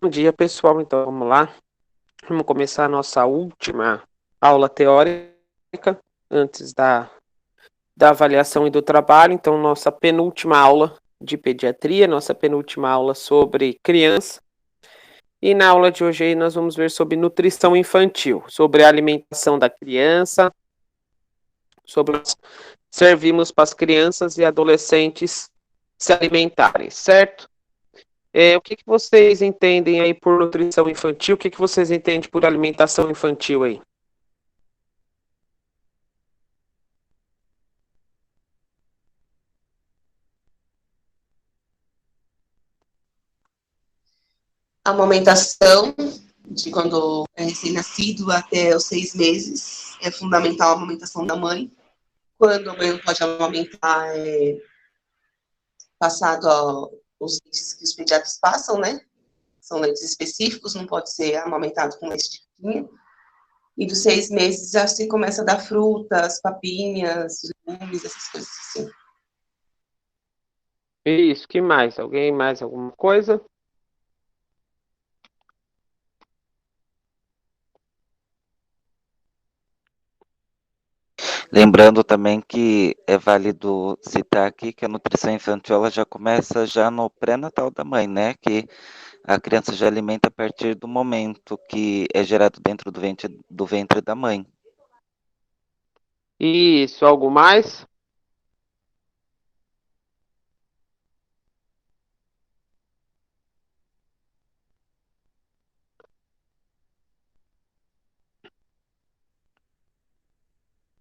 Bom dia, pessoal. Então, vamos lá. Vamos começar a nossa última aula teórica antes da avaliação e do trabalho. Então, nossa penúltima aula de pediatria, nossa penúltima aula sobre criança. E na aula de hoje aí nós vamos ver sobre nutrição infantil, sobre a alimentação da criança, sobre servimos para as crianças e adolescentes se alimentarem, certo? O que vocês entendem aí por nutrição infantil? O que vocês entendem por alimentação infantil aí? A amamentação, de quando é recém-nascido até os 6 meses, é fundamental a amamentação da mãe. Quando a mãe não pode amamentar, passado os leites que os pediatras passam, né? São leites específicos, não pode ser amamentado com leite de pinha. E dos 6 meses já se começa a dar frutas, papinhas, legumes, essas coisas assim. Isso, que mais? Alguém mais alguma coisa? Lembrando também que é válido citar aqui que a nutrição infantil ela já começa já no pré-natal da mãe, né? Que a criança já alimenta a partir do momento que é gerado dentro do ventre da mãe. Isso, algo mais?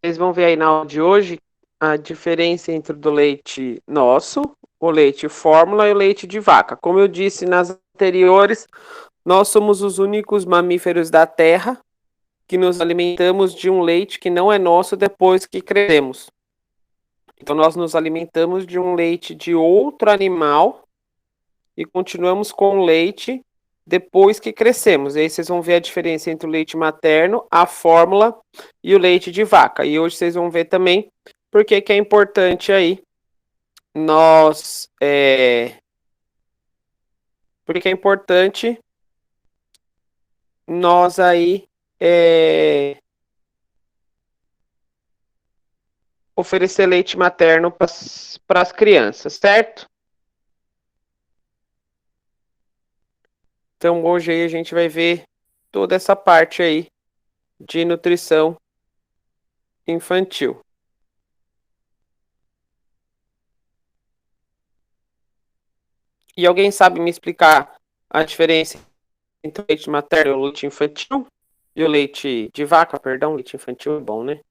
Vocês vão ver aí na aula de hoje a diferença entre o do leite nosso, o leite fórmula e o leite de vaca. Como eu disse nas anteriores, nós somos os únicos mamíferos da Terra que nos alimentamos de um leite que não é nosso depois que crescemos. Então, nós nos alimentamos de um leite de outro animal e continuamos com o leite depois que crescemos. E aí vocês vão ver a diferença entre o leite materno, a fórmula e o leite de vaca. E hoje vocês vão ver também por que é importante aí nós... porque é importante nós aí oferecer leite materno para as crianças, certo? Então hoje aí a gente vai ver toda essa parte aí de nutrição infantil. E alguém sabe me explicar a diferença entre o leite materno e o leite infantil? E o leite de vaca, perdão, leite infantil é bom, né?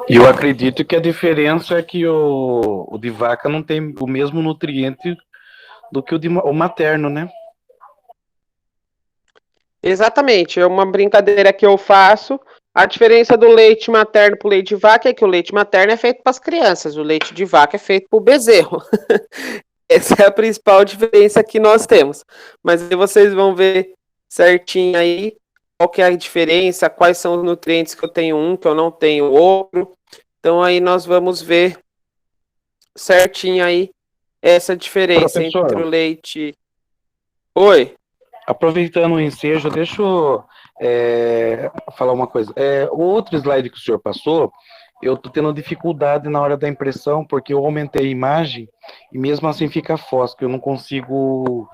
Eu acredito que a diferença é que o de vaca não tem o mesmo nutriente do que o materno, né? Exatamente, é uma brincadeira que eu faço. A diferença do leite materno para o leite de vaca é que o leite materno é feito para as crianças, o leite de vaca é feito para o bezerro. Essa é a principal diferença que nós temos. Mas aí vocês vão ver certinho aí qual que é a diferença, quais são os nutrientes que eu tenho um, que eu não tenho outro. Então aí nós vamos ver certinho aí essa diferença entre o leite... Oi? Aproveitando o ensejo, deixa eu falar uma coisa. O outro slide que o senhor passou, eu estou tendo dificuldade na hora da impressão, porque eu aumentei a imagem e mesmo assim fica fosco. Eu não consigo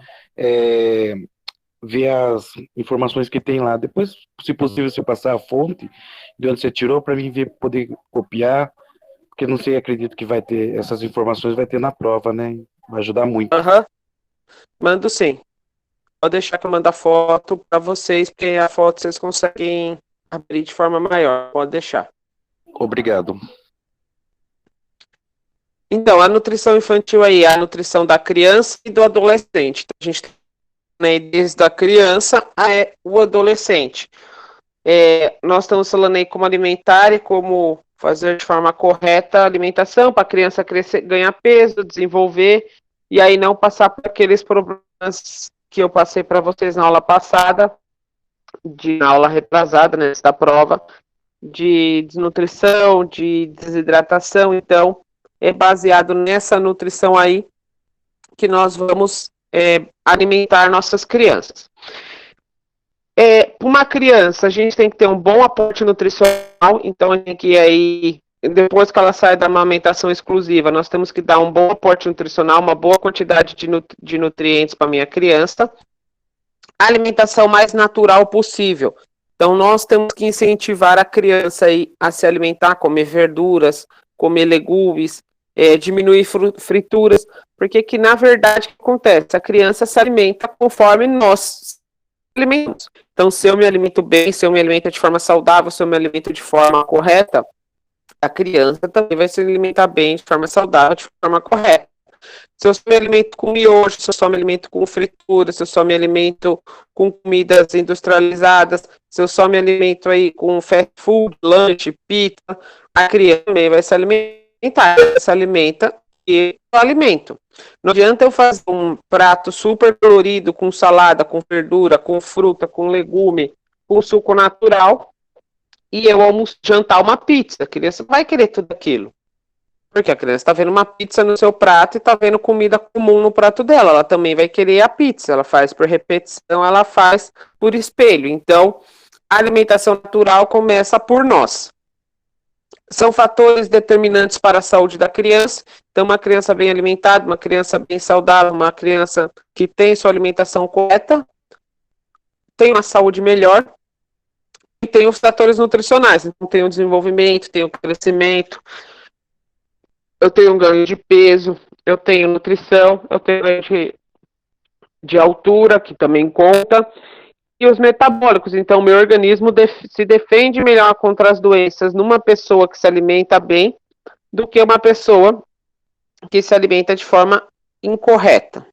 ver as informações que tem lá. Depois, se possível, você passar a fonte de onde você tirou para mim ver, poder copiar, porque não sei, acredito que vai ter essas informações, vai ter na prova, né? Vai ajudar muito. Aham. Mando sim. Pode deixar que eu mando a foto para vocês, porque a foto vocês conseguem abrir de forma maior. Pode deixar. Obrigado. Então, a nutrição infantil aí é a nutrição da criança e do adolescente. Então, a gente tem, né, desde a criança até o adolescente. Nós estamos falando aí como alimentar e como fazer de forma correta a alimentação para a criança crescer, ganhar peso, desenvolver e aí não passar por aqueles problemas que eu passei para vocês na aula passada, na aula retrasada, né, da prova, de desnutrição, de desidratação. Então, é baseado nessa nutrição aí que nós vamos alimentar nossas crianças. Para uma criança, a gente tem que ter um bom aporte nutricional, então a gente tem que aí, depois que ela sai da amamentação exclusiva, nós temos que dar um bom aporte nutricional, uma boa quantidade de nutrientes para a minha criança. A alimentação mais natural possível. Então, nós temos que incentivar a criança aí a se alimentar, comer verduras, comer legumes, diminuir frituras, porque que, na verdade, o que acontece? A criança se alimenta conforme nós alimentamos. Então, se eu me alimento bem, se eu me alimento de forma saudável, se eu me alimento de forma correta, a criança também vai se alimentar bem, de forma saudável, de forma correta. Se eu só me alimento com miojo, se eu só me alimento com fritura, se eu só me alimento com comidas industrializadas, se eu só me alimento aí com fast food, lanche, pizza, a criança também vai se alimentar, ela se alimenta e eu alimento. Não adianta eu fazer um prato super colorido, com salada, com verdura, com fruta, com legume, com suco natural, e eu jantar uma pizza. A criança vai querer tudo aquilo. Porque a criança está vendo uma pizza no seu prato e está vendo comida comum no prato dela. Ela também vai querer a pizza. Ela faz por repetição, ela faz por espelho. Então, a alimentação natural começa por nós. São fatores determinantes para a saúde da criança. Então, uma criança bem alimentada, uma criança bem saudável, uma criança que tem sua alimentação correta, tem uma saúde melhor. E tem os fatores nutricionais. Então, tem o desenvolvimento, tem o crescimento, eu tenho um ganho de peso, eu tenho nutrição, eu tenho ganho de altura, que também conta, e os metabólicos. Então, meu organismo se defende melhor contra as doenças numa pessoa que se alimenta bem do que uma pessoa que se alimenta de forma incorreta.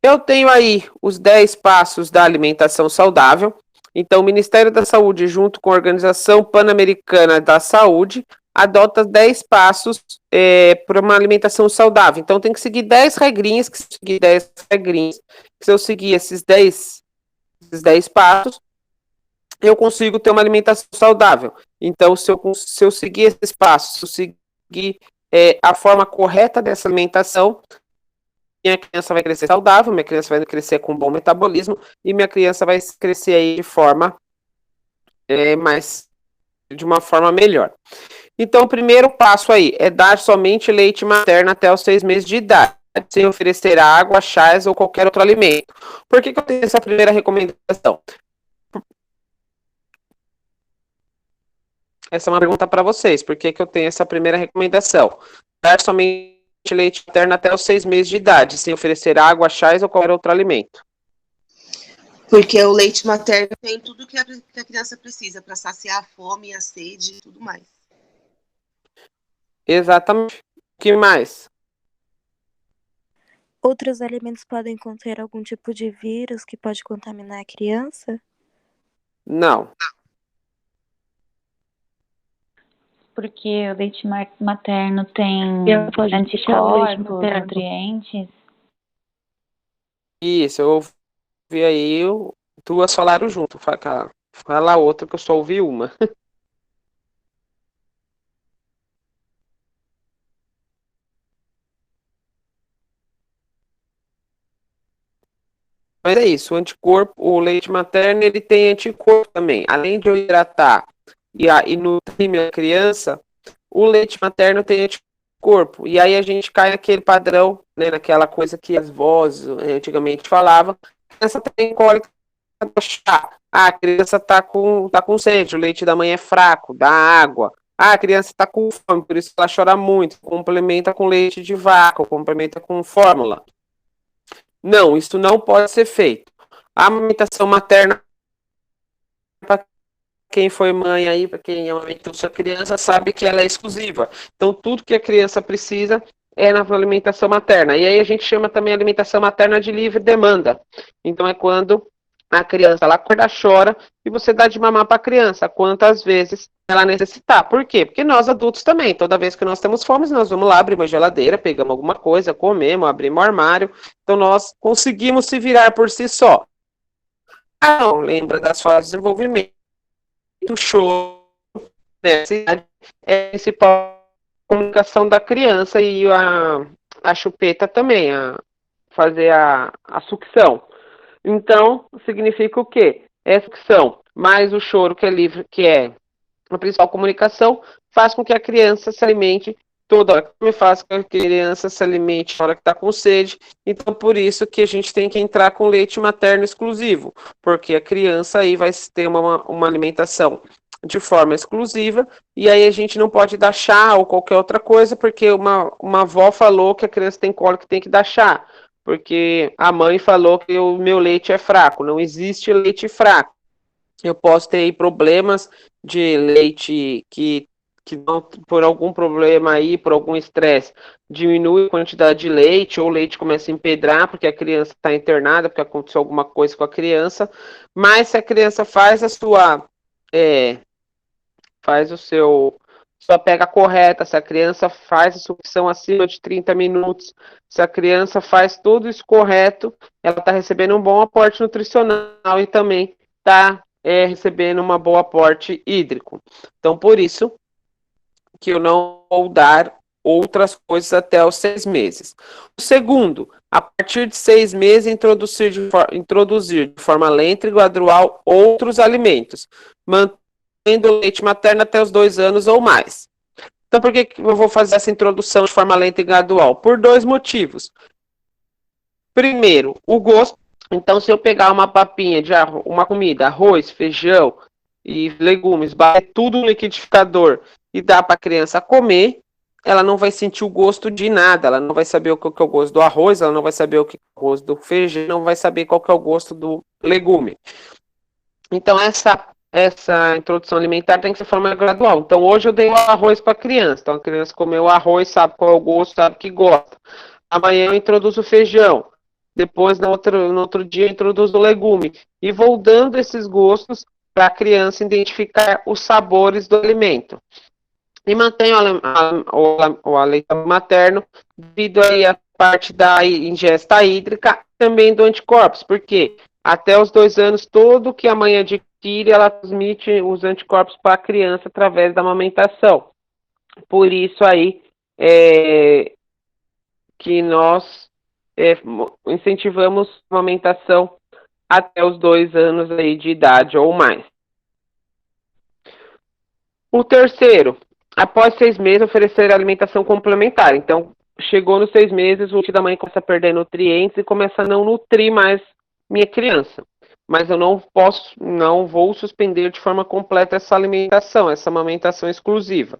Eu tenho aí os 10 passos da alimentação saudável. Então, o Ministério da Saúde, junto com a Organização Pan-Americana da Saúde, adota 10 passos para uma alimentação saudável. Então, tem que seguir 10 regrinhas, se eu seguir esses 10 passos, eu consigo ter uma alimentação saudável. Então, se eu seguir esses passos, se eu seguir a forma correta dessa alimentação, minha criança vai crescer saudável, minha criança vai crescer com bom metabolismo e minha criança vai crescer aí de uma forma melhor. Então, o primeiro passo aí é dar somente leite materno até os 6 meses de idade, sem oferecer água, chás ou qualquer outro alimento. Por que eu tenho essa primeira recomendação? Essa é uma pergunta para vocês. Por que eu tenho essa primeira recomendação? Dar somente leite materno até os 6 meses de idade, sem oferecer água, chás ou qualquer outro alimento. Porque o leite materno tem tudo que a criança precisa para saciar a fome, a sede e tudo mais. Exatamente. O que mais? Outros alimentos podem conter algum tipo de vírus que pode contaminar a criança? Não. Porque o leite materno tem anticorpos, nutrientes. Isso, eu ouvi aí, duas falaram junto. Fala outra que eu só ouvi uma. Mas é isso, o leite materno, ele tem anticorpo também. Além de eu hidratar e nutrir minha criança, o leite materno tem anticorpo. E aí a gente cai naquele padrão, né, naquela coisa que as vozes antigamente falavam. A criança tem cólica do chá. A criança tá com sede, o leite da mãe é fraco, dá água. A criança está com fome, por isso ela chora muito. Complementa com leite de vaca, complementa com fórmula. Não, isso não pode ser feito. A amamentação materna, para quem foi mãe aí, para quem amamentou sua criança, sabe que ela é exclusiva. Então, tudo que a criança precisa é na alimentação materna. E aí a gente chama também a alimentação materna de livre demanda. Então, é quando a criança, ela acorda, chora, e você dá de mamar para a criança quantas vezes ela necessitar. Por quê? Porque nós adultos também, toda vez que nós temos fome, nós vamos lá, abrimos a geladeira, pegamos alguma coisa, comemos, abrimos o armário, então nós conseguimos se virar por si só. Ah, não, lembra das fases de desenvolvimento, o choro, nessa idade, é a principal comunicação da criança e a chupeta também, fazer a sucção. Então, significa o quê? É a sucção mais o choro que é livre, que é a principal comunicação, faz com que a criança se alimente toda hora. Como faz com que a criança se alimente na hora que está com sede. Então, por isso que a gente tem que entrar com leite materno exclusivo, porque a criança aí vai ter uma alimentação de forma exclusiva, e aí a gente não pode dar chá ou qualquer outra coisa, porque uma avó falou que a criança tem cólica e tem que dar chá, porque a mãe falou que o meu leite é fraco. Não existe leite fraco. Eu posso ter aí problemas de leite que não, por algum problema aí, por algum estresse, diminui a quantidade de leite, ou o leite começa a empedrar porque a criança está internada, porque aconteceu alguma coisa com a criança. Mas se a criança faz faz sua pega correta, se a criança faz a sucção acima de 30 minutos, se a criança faz tudo isso correto, ela está recebendo um bom aporte nutricional e também está recebendo um bom aporte hídrico. Então, por isso que eu não vou dar outras coisas até os 6 meses. O segundo, a partir de 6 meses, introduzir de forma lenta e gradual outros alimentos, mantendo o leite materno até os 2 anos ou mais. Então, por que eu vou fazer essa introdução de forma lenta e gradual? Por 2 motivos. Primeiro, o gosto. Então, se eu pegar uma papinha de uma comida, arroz, feijão e legumes, bater tudo no liquidificador e dar para a criança comer, ela não vai sentir o gosto de nada, ela não vai saber o que é o gosto do arroz, ela não vai saber o que é o gosto do feijão, não vai saber qual que é o gosto do legume. Então, essa introdução alimentar tem que ser de forma gradual. Então, hoje eu dei o arroz para a criança. Então, a criança comeu o arroz, sabe qual é o gosto, sabe que gosta. Amanhã eu introduzo o feijão. Depois, no outro dia, eu introduzo o legume. E vou dando esses gostos para a criança identificar os sabores do alimento. E mantenho o aleitamento materno devido aí à parte da ingesta hídrica e também do anticorpos. Por quê? Até os 2 anos, todo que a mãe adquire, ela transmite os anticorpos para a criança através da amamentação. Por isso aí que nós incentivamos a amamentação até os 2 anos aí de idade ou mais. O terceiro, após 6 meses, oferecer alimentação complementar. Então, chegou nos 6 meses, o leite da mãe começa a perder nutrientes e começa a não nutrir mais minha criança. Mas eu não vou suspender de forma completa essa alimentação, essa amamentação exclusiva.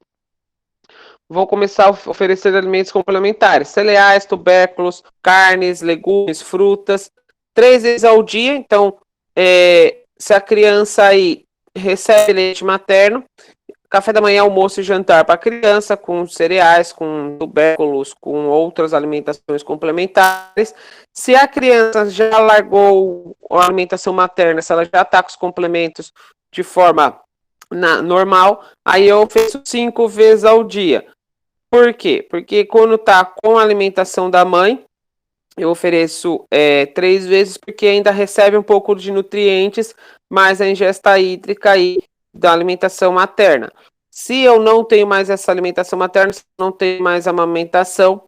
Vou começar a oferecer alimentos complementares, cereais, tubérculos, carnes, legumes, frutas, 3 vezes ao dia. Então, se a criança aí recebe leite materno, café da manhã, almoço e jantar para a criança, com cereais, com tubérculos, com outras alimentações complementares. Se a criança já largou a alimentação materna, se ela já está com os complementos de forma normal, aí eu ofereço 5 vezes ao dia. Por quê? Porque quando está com a alimentação da mãe, eu ofereço 3 vezes, porque ainda recebe um pouco de nutrientes, mais a ingesta hídrica aí da alimentação materna. Se eu não tenho mais essa alimentação materna, se eu não tenho mais amamentação,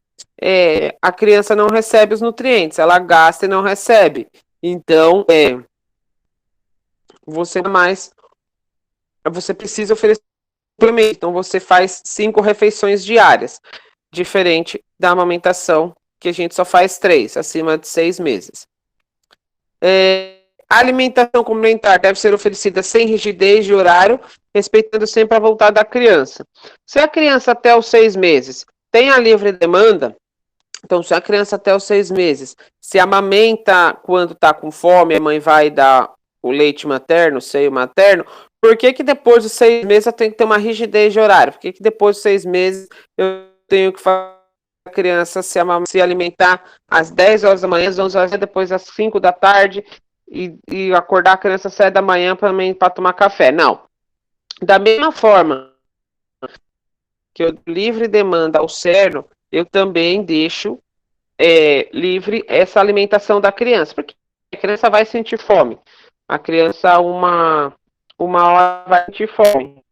a criança não recebe os nutrientes, ela gasta e não recebe. Então, você precisa oferecer suplemento. Então, você faz 5 refeições diárias, diferente da amamentação, que a gente só faz 3, acima de 6 meses. A alimentação complementar deve ser oferecida sem rigidez de horário, respeitando sempre a vontade da criança. Se a criança até os 6 meses tem a livre demanda, então se a criança até os 6 meses se amamenta quando está com fome, a mãe vai dar o leite materno, o seio materno, por que depois dos 6 meses eu tenho que ter uma rigidez de horário? Por que depois dos 6 meses eu tenho que fazer a criança se alimentar às 10 horas da manhã, às 11 horas, depois às 5 da tarde, e acordar a criança às 7 da manhã para tomar café? Não. Da mesma forma que eu livre demanda ao cerno, eu também deixo livre essa alimentação da criança, porque a criança vai sentir fome. A criança, uma hora vai sentir fome.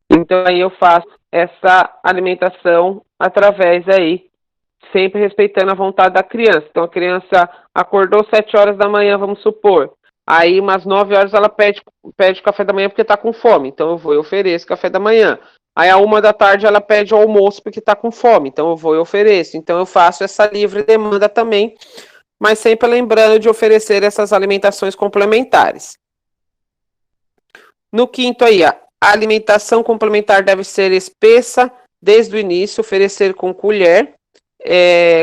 Então aí eu faço essa alimentação através aí, sempre respeitando a vontade da criança. Então a criança acordou 7 horas da manhã, vamos supor. Aí umas 9 horas ela pede café da manhã porque está com fome. Então eu vou e ofereço café da manhã. Aí a 1 da tarde ela pede o almoço porque está com fome. Então eu vou e ofereço. Então eu faço essa livre demanda também, mas sempre lembrando de oferecer essas alimentações complementares. No quinto aí, a alimentação complementar deve ser espessa desde o início, oferecer com colher,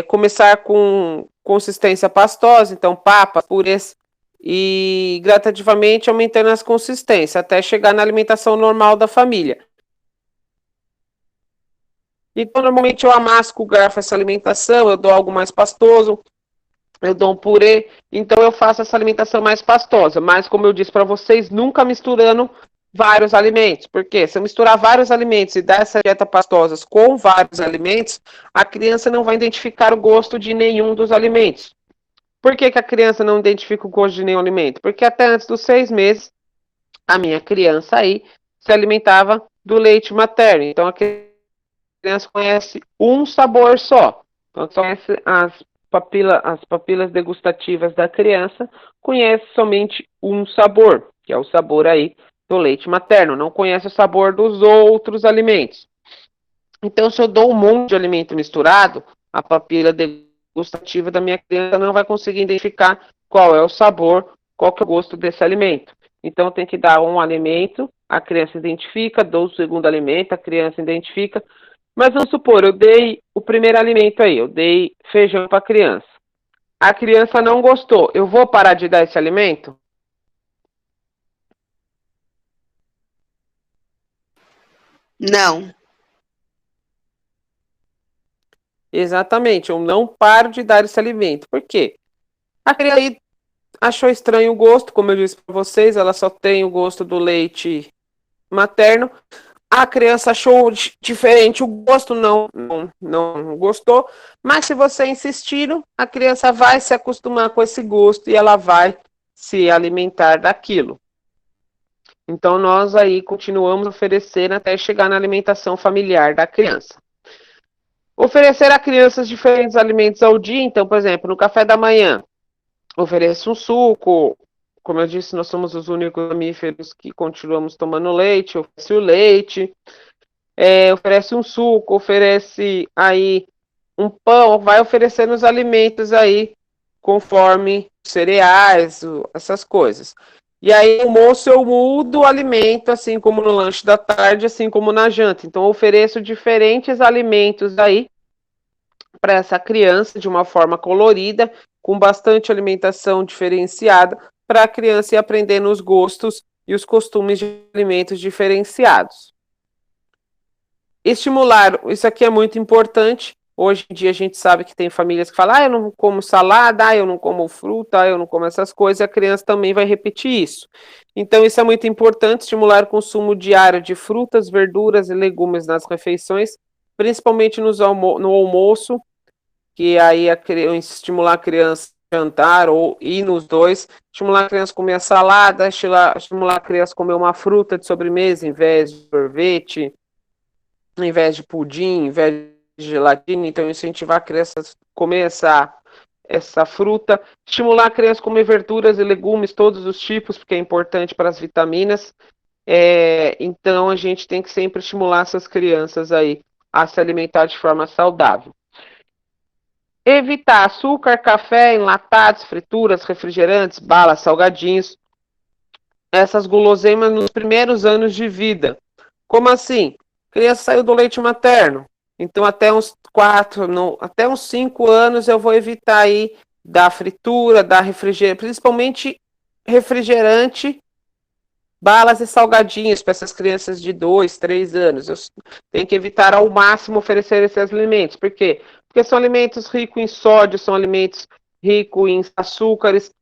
começar com consistência pastosa, então papas, purês, e gradativamente aumentando as consistências, até chegar na alimentação normal da família. Então, normalmente eu amasso com o garfo essa alimentação, eu dou algo mais pastoso, eu dou um purê, então eu faço essa alimentação mais pastosa, mas como eu disse para vocês, nunca misturando vários alimentos, porque se eu misturar vários alimentos e dar essa dieta pastosa com vários alimentos, a criança não vai identificar o gosto de nenhum dos alimentos. Por que a criança não identifica o gosto de nenhum alimento? Porque até antes dos 6 meses, a minha criança aí se alimentava do leite materno, então a criança conhece um sabor só, então só conhece as papilas degustativas da criança, conhece somente um sabor, que é o sabor aí do leite materno, não conhece o sabor dos outros alimentos. Então, se eu dou um monte de alimento misturado, a papila degustativa da minha criança não vai conseguir identificar qual é o sabor, qual que é o gosto desse alimento. Então, tem que dar um alimento, a criança identifica, dou o segundo alimento, a criança identifica. Mas vamos supor, eu dei o primeiro alimento aí, eu dei feijão para a criança. A criança não gostou, eu vou parar de dar esse alimento? Não. Exatamente, eu não paro de dar esse alimento. Por quê? A criança aí achou estranho o gosto, como eu disse para vocês, ela só tem o gosto do leite materno. A criança achou diferente o gosto, não gostou, mas se você insistir, a criança vai se acostumar com esse gosto e ela vai se alimentar daquilo. Então, nós aí continuamos oferecendo até chegar na alimentação familiar da criança. Oferecer a crianças diferentes alimentos ao dia, então, por exemplo, no café da manhã, ofereço um suco. Como eu disse, nós somos os únicos mamíferos que continuamos tomando leite, oferece o leite, oferece um suco, oferece aí um pão, vai oferecendo os alimentos aí, conforme cereais, essas coisas. E aí, no almoço, eu mudo o alimento, assim como no lanche da tarde, assim como na janta. Então, eu ofereço diferentes alimentos aí para essa criança, de uma forma colorida, com bastante alimentação diferenciada, para a criança ir aprendendo os gostos e os costumes de alimentos diferenciados. Estimular, isso aqui é muito importante. Hoje em dia a gente sabe que tem famílias que falam, eu não como salada, eu não como fruta, eu não como essas coisas, e a criança também vai repetir isso. Então isso é muito importante, estimular o consumo diário de frutas, verduras e legumes nas refeições, principalmente no almoço, que aí estimular a criança a jantar ou ir nos dois, estimular a criança a comer a salada, estimular a criança a comer uma fruta de sobremesa em vez de sorvete, em vez de pudim, em vez de gelatina. Então incentivar a criança a comer essa fruta, estimular a criança a comer verduras e legumes, todos os tipos, porque é importante para as vitaminas. Então a gente tem que sempre estimular essas crianças aí a se alimentar de forma saudável. Evitar açúcar, café, enlatados, frituras, refrigerantes, balas, salgadinhos, essas guloseimas nos primeiros anos de vida. Como assim? A criança saiu do leite materno, então até uns 5 anos eu vou evitar aí da fritura, da refrigerante, principalmente refrigerante, balas e salgadinhos para essas crianças de 2, 3 anos. Eu tenho que evitar ao máximo oferecer esses alimentos. Por quê? Porque são alimentos ricos em sódio, são alimentos ricos em açúcares.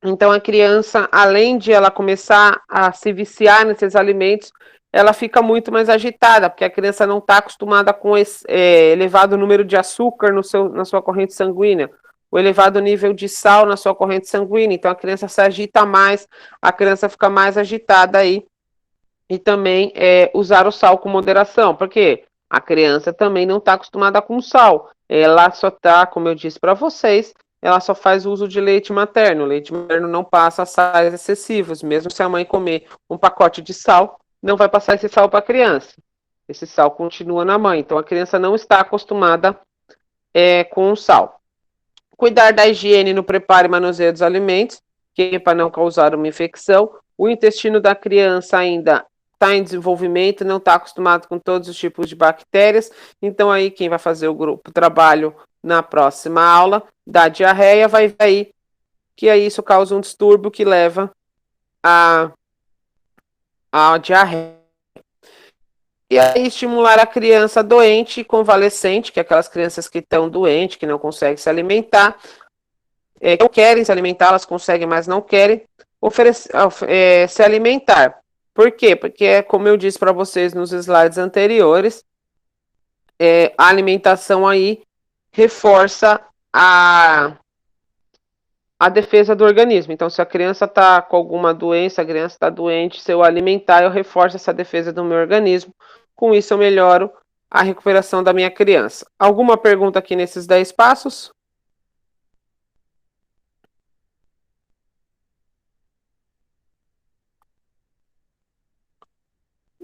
Então a criança, além de ela começar a se viciar nesses alimentos, ela fica muito mais agitada, porque a criança não está acostumada com esse elevado número de açúcar na sua corrente sanguínea. o elevado nível de sal na sua corrente sanguínea, então a criança se agita mais, a criança fica mais agitada aí, e também usar o sal com moderação, porque a criança também não está acostumada com sal, ela só está, como eu disse para vocês, ela só faz uso de leite materno. O leite materno não passa sais excessivos, mesmo se a mãe comer um pacote de sal, não vai passar esse sal para a criança. Esse sal continua na mãe, então a criança não está acostumada com o sal. Cuidar da higiene no preparo e manuseio dos alimentos, que é para não causar uma infecção. O intestino da criança ainda está em desenvolvimento, não está acostumado com todos os tipos de bactérias, então aí quem vai fazer o trabalho na próxima aula da diarreia vai ver aí que aí isso causa um distúrbio que leva a diarreia. E aí estimular a criança doente e convalescente, que é aquelas crianças que estão doentes, que não conseguem se alimentar, que não querem se alimentar, elas conseguem, mas não querem se alimentar. Por quê? Porque, como eu disse para vocês nos slides anteriores, a alimentação aí reforça a defesa do organismo. Então, se a criança está com alguma doença, a criança está doente, se eu alimentar, eu reforço essa defesa do meu organismo. Com isso, eu melhoro a recuperação da minha criança. Alguma pergunta aqui nesses 10 passos?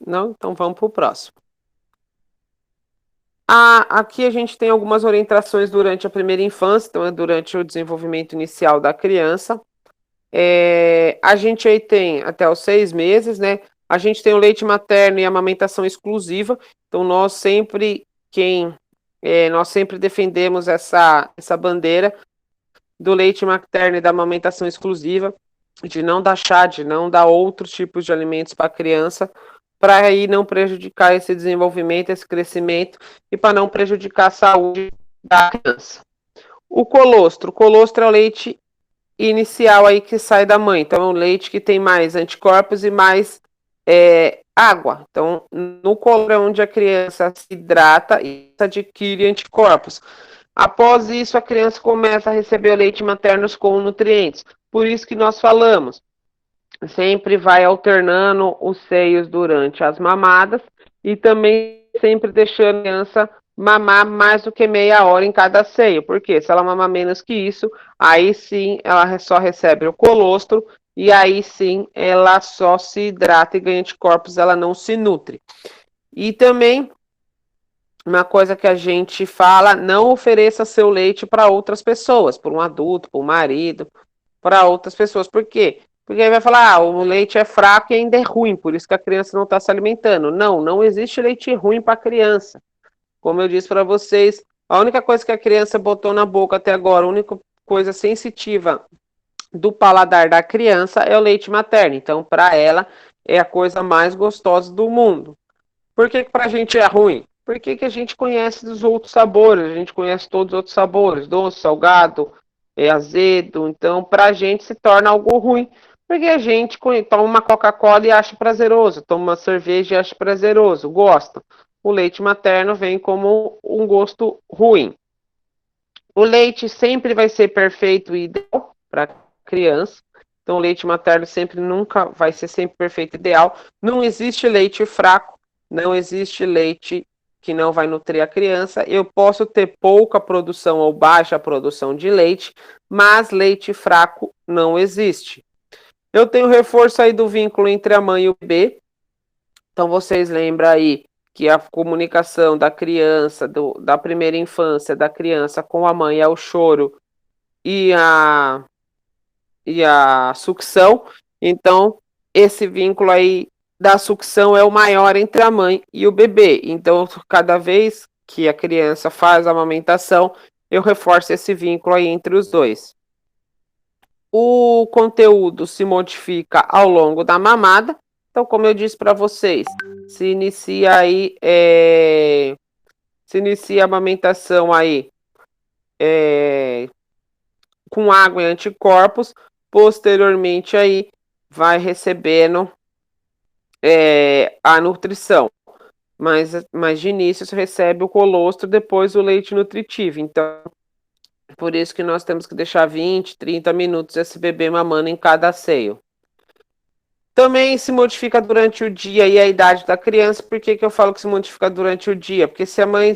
Não? Então, vamos para o próximo. Aqui a gente tem algumas orientações durante a primeira infância, então é durante o desenvolvimento inicial da criança. A gente aí tem até os 6 meses, né? A gente tem o leite materno e a amamentação exclusiva, então nós sempre defendemos essa bandeira do leite materno e da amamentação exclusiva, de não dar chá, de não dar outros tipos de alimentos para a criança, para aí não prejudicar esse desenvolvimento, esse crescimento e para não prejudicar a saúde da criança. O colostro é o leite inicial aí que sai da mãe, então é um leite que tem mais anticorpos e mais água. Então, no colostro é onde a criança se hidrata e adquire anticorpos. Após isso, a criança começa a receber o leite materno com nutrientes. Por isso que nós falamos, sempre vai alternando os seios durante as mamadas e também sempre deixando a criança mamar mais do que meia hora em cada seio, porque se ela mamar menos que isso, aí sim ela só recebe o colostro e aí sim ela só se hidrata e ganha anticorpos, ela não se nutre. E também uma coisa que a gente fala, não ofereça seu leite para outras pessoas, para um adulto, para um marido, para outras pessoas. Por quê? Porque aí vai falar, o leite é fraco e ainda é ruim, por isso que a criança não está se alimentando. Não existe leite ruim para criança. Como eu disse para vocês, a única coisa que a criança botou na boca até agora, a única coisa sensitiva do paladar da criança é o leite materno. Então, para ela, é a coisa mais gostosa do mundo. Por que para a gente é ruim? Porque que a gente conhece os outros sabores, a gente conhece todos os outros sabores, doce, salgado, azedo. Então, para a gente se torna algo ruim. Porque a gente toma uma Coca-Cola e acha prazeroso, toma uma cerveja e acha prazeroso, gosta. O leite materno vem como um gosto ruim. O leite sempre vai ser perfeito e ideal para criança. Então, o leite materno nunca vai ser sempre perfeito e ideal. Não existe leite fraco, não existe leite que não vai nutrir a criança. Eu posso ter pouca produção ou baixa produção de leite, mas leite fraco não existe. Eu tenho reforço aí do vínculo entre a mãe e o bebê. Então, vocês lembram aí que a comunicação da criança, da primeira infância da criança com a mãe é o choro e a sucção. Então, esse vínculo aí da sucção é o maior entre a mãe e o bebê. Então, cada vez que a criança faz a amamentação, eu reforço esse vínculo aí entre os dois. O conteúdo se modifica ao longo da mamada. Então, como eu disse para vocês, se inicia a amamentação aí com água e anticorpos, posteriormente aí vai recebendo a nutrição. Mas de início você recebe o colostro, depois o leite nutritivo. Então, Por isso que nós temos que deixar 20, 30 minutos esse bebê mamando em cada seio. Também se modifica durante o dia e a idade da criança. Por que eu falo que se modifica durante o dia? Porque se a mãe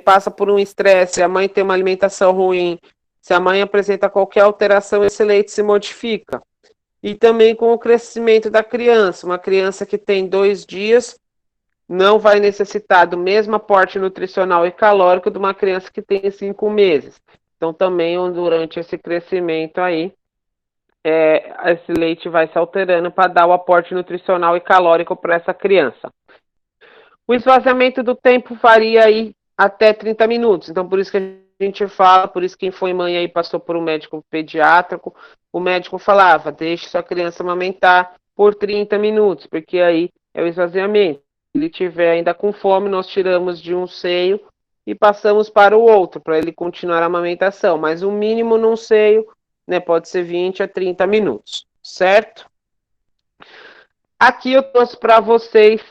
passa por um estresse, se a mãe tem uma alimentação ruim, se a mãe apresenta qualquer alteração, esse leite se modifica. E também com o crescimento da criança. Uma criança que tem 2 dias não vai necessitar do mesmo aporte nutricional e calórico de uma criança que tem 5 meses. Então, também durante esse crescimento aí, esse leite vai se alterando para dar o aporte nutricional e calórico para essa criança. O esvaziamento do tempo varia aí até 30 minutos. Então, por isso que a gente fala, por isso quem foi mãe aí passou por um médico pediátrico, o médico falava, deixe sua criança amamentar por 30 minutos, porque aí é o esvaziamento. Se ele estiver ainda com fome, nós tiramos de um seio e passamos para o outro, para ele continuar a amamentação. Mas o mínimo num seio, né, pode ser 20 a 30 minutos, certo? Aqui eu trouxe para vocês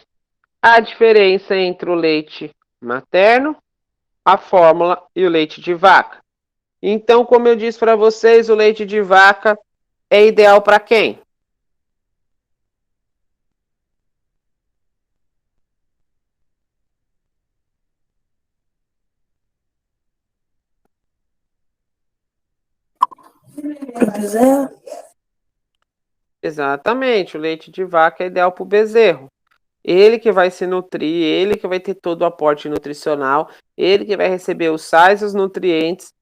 a diferença entre o leite materno, a fórmula e o leite de vaca. Então, como eu disse para vocês, o leite de vaca é ideal para quem? Bezerro? Exatamente, o leite de vaca é ideal para o bezerro. Ele que vai se nutrir, ele que vai ter todo o aporte nutricional, ele que vai receber os sais e os nutrientes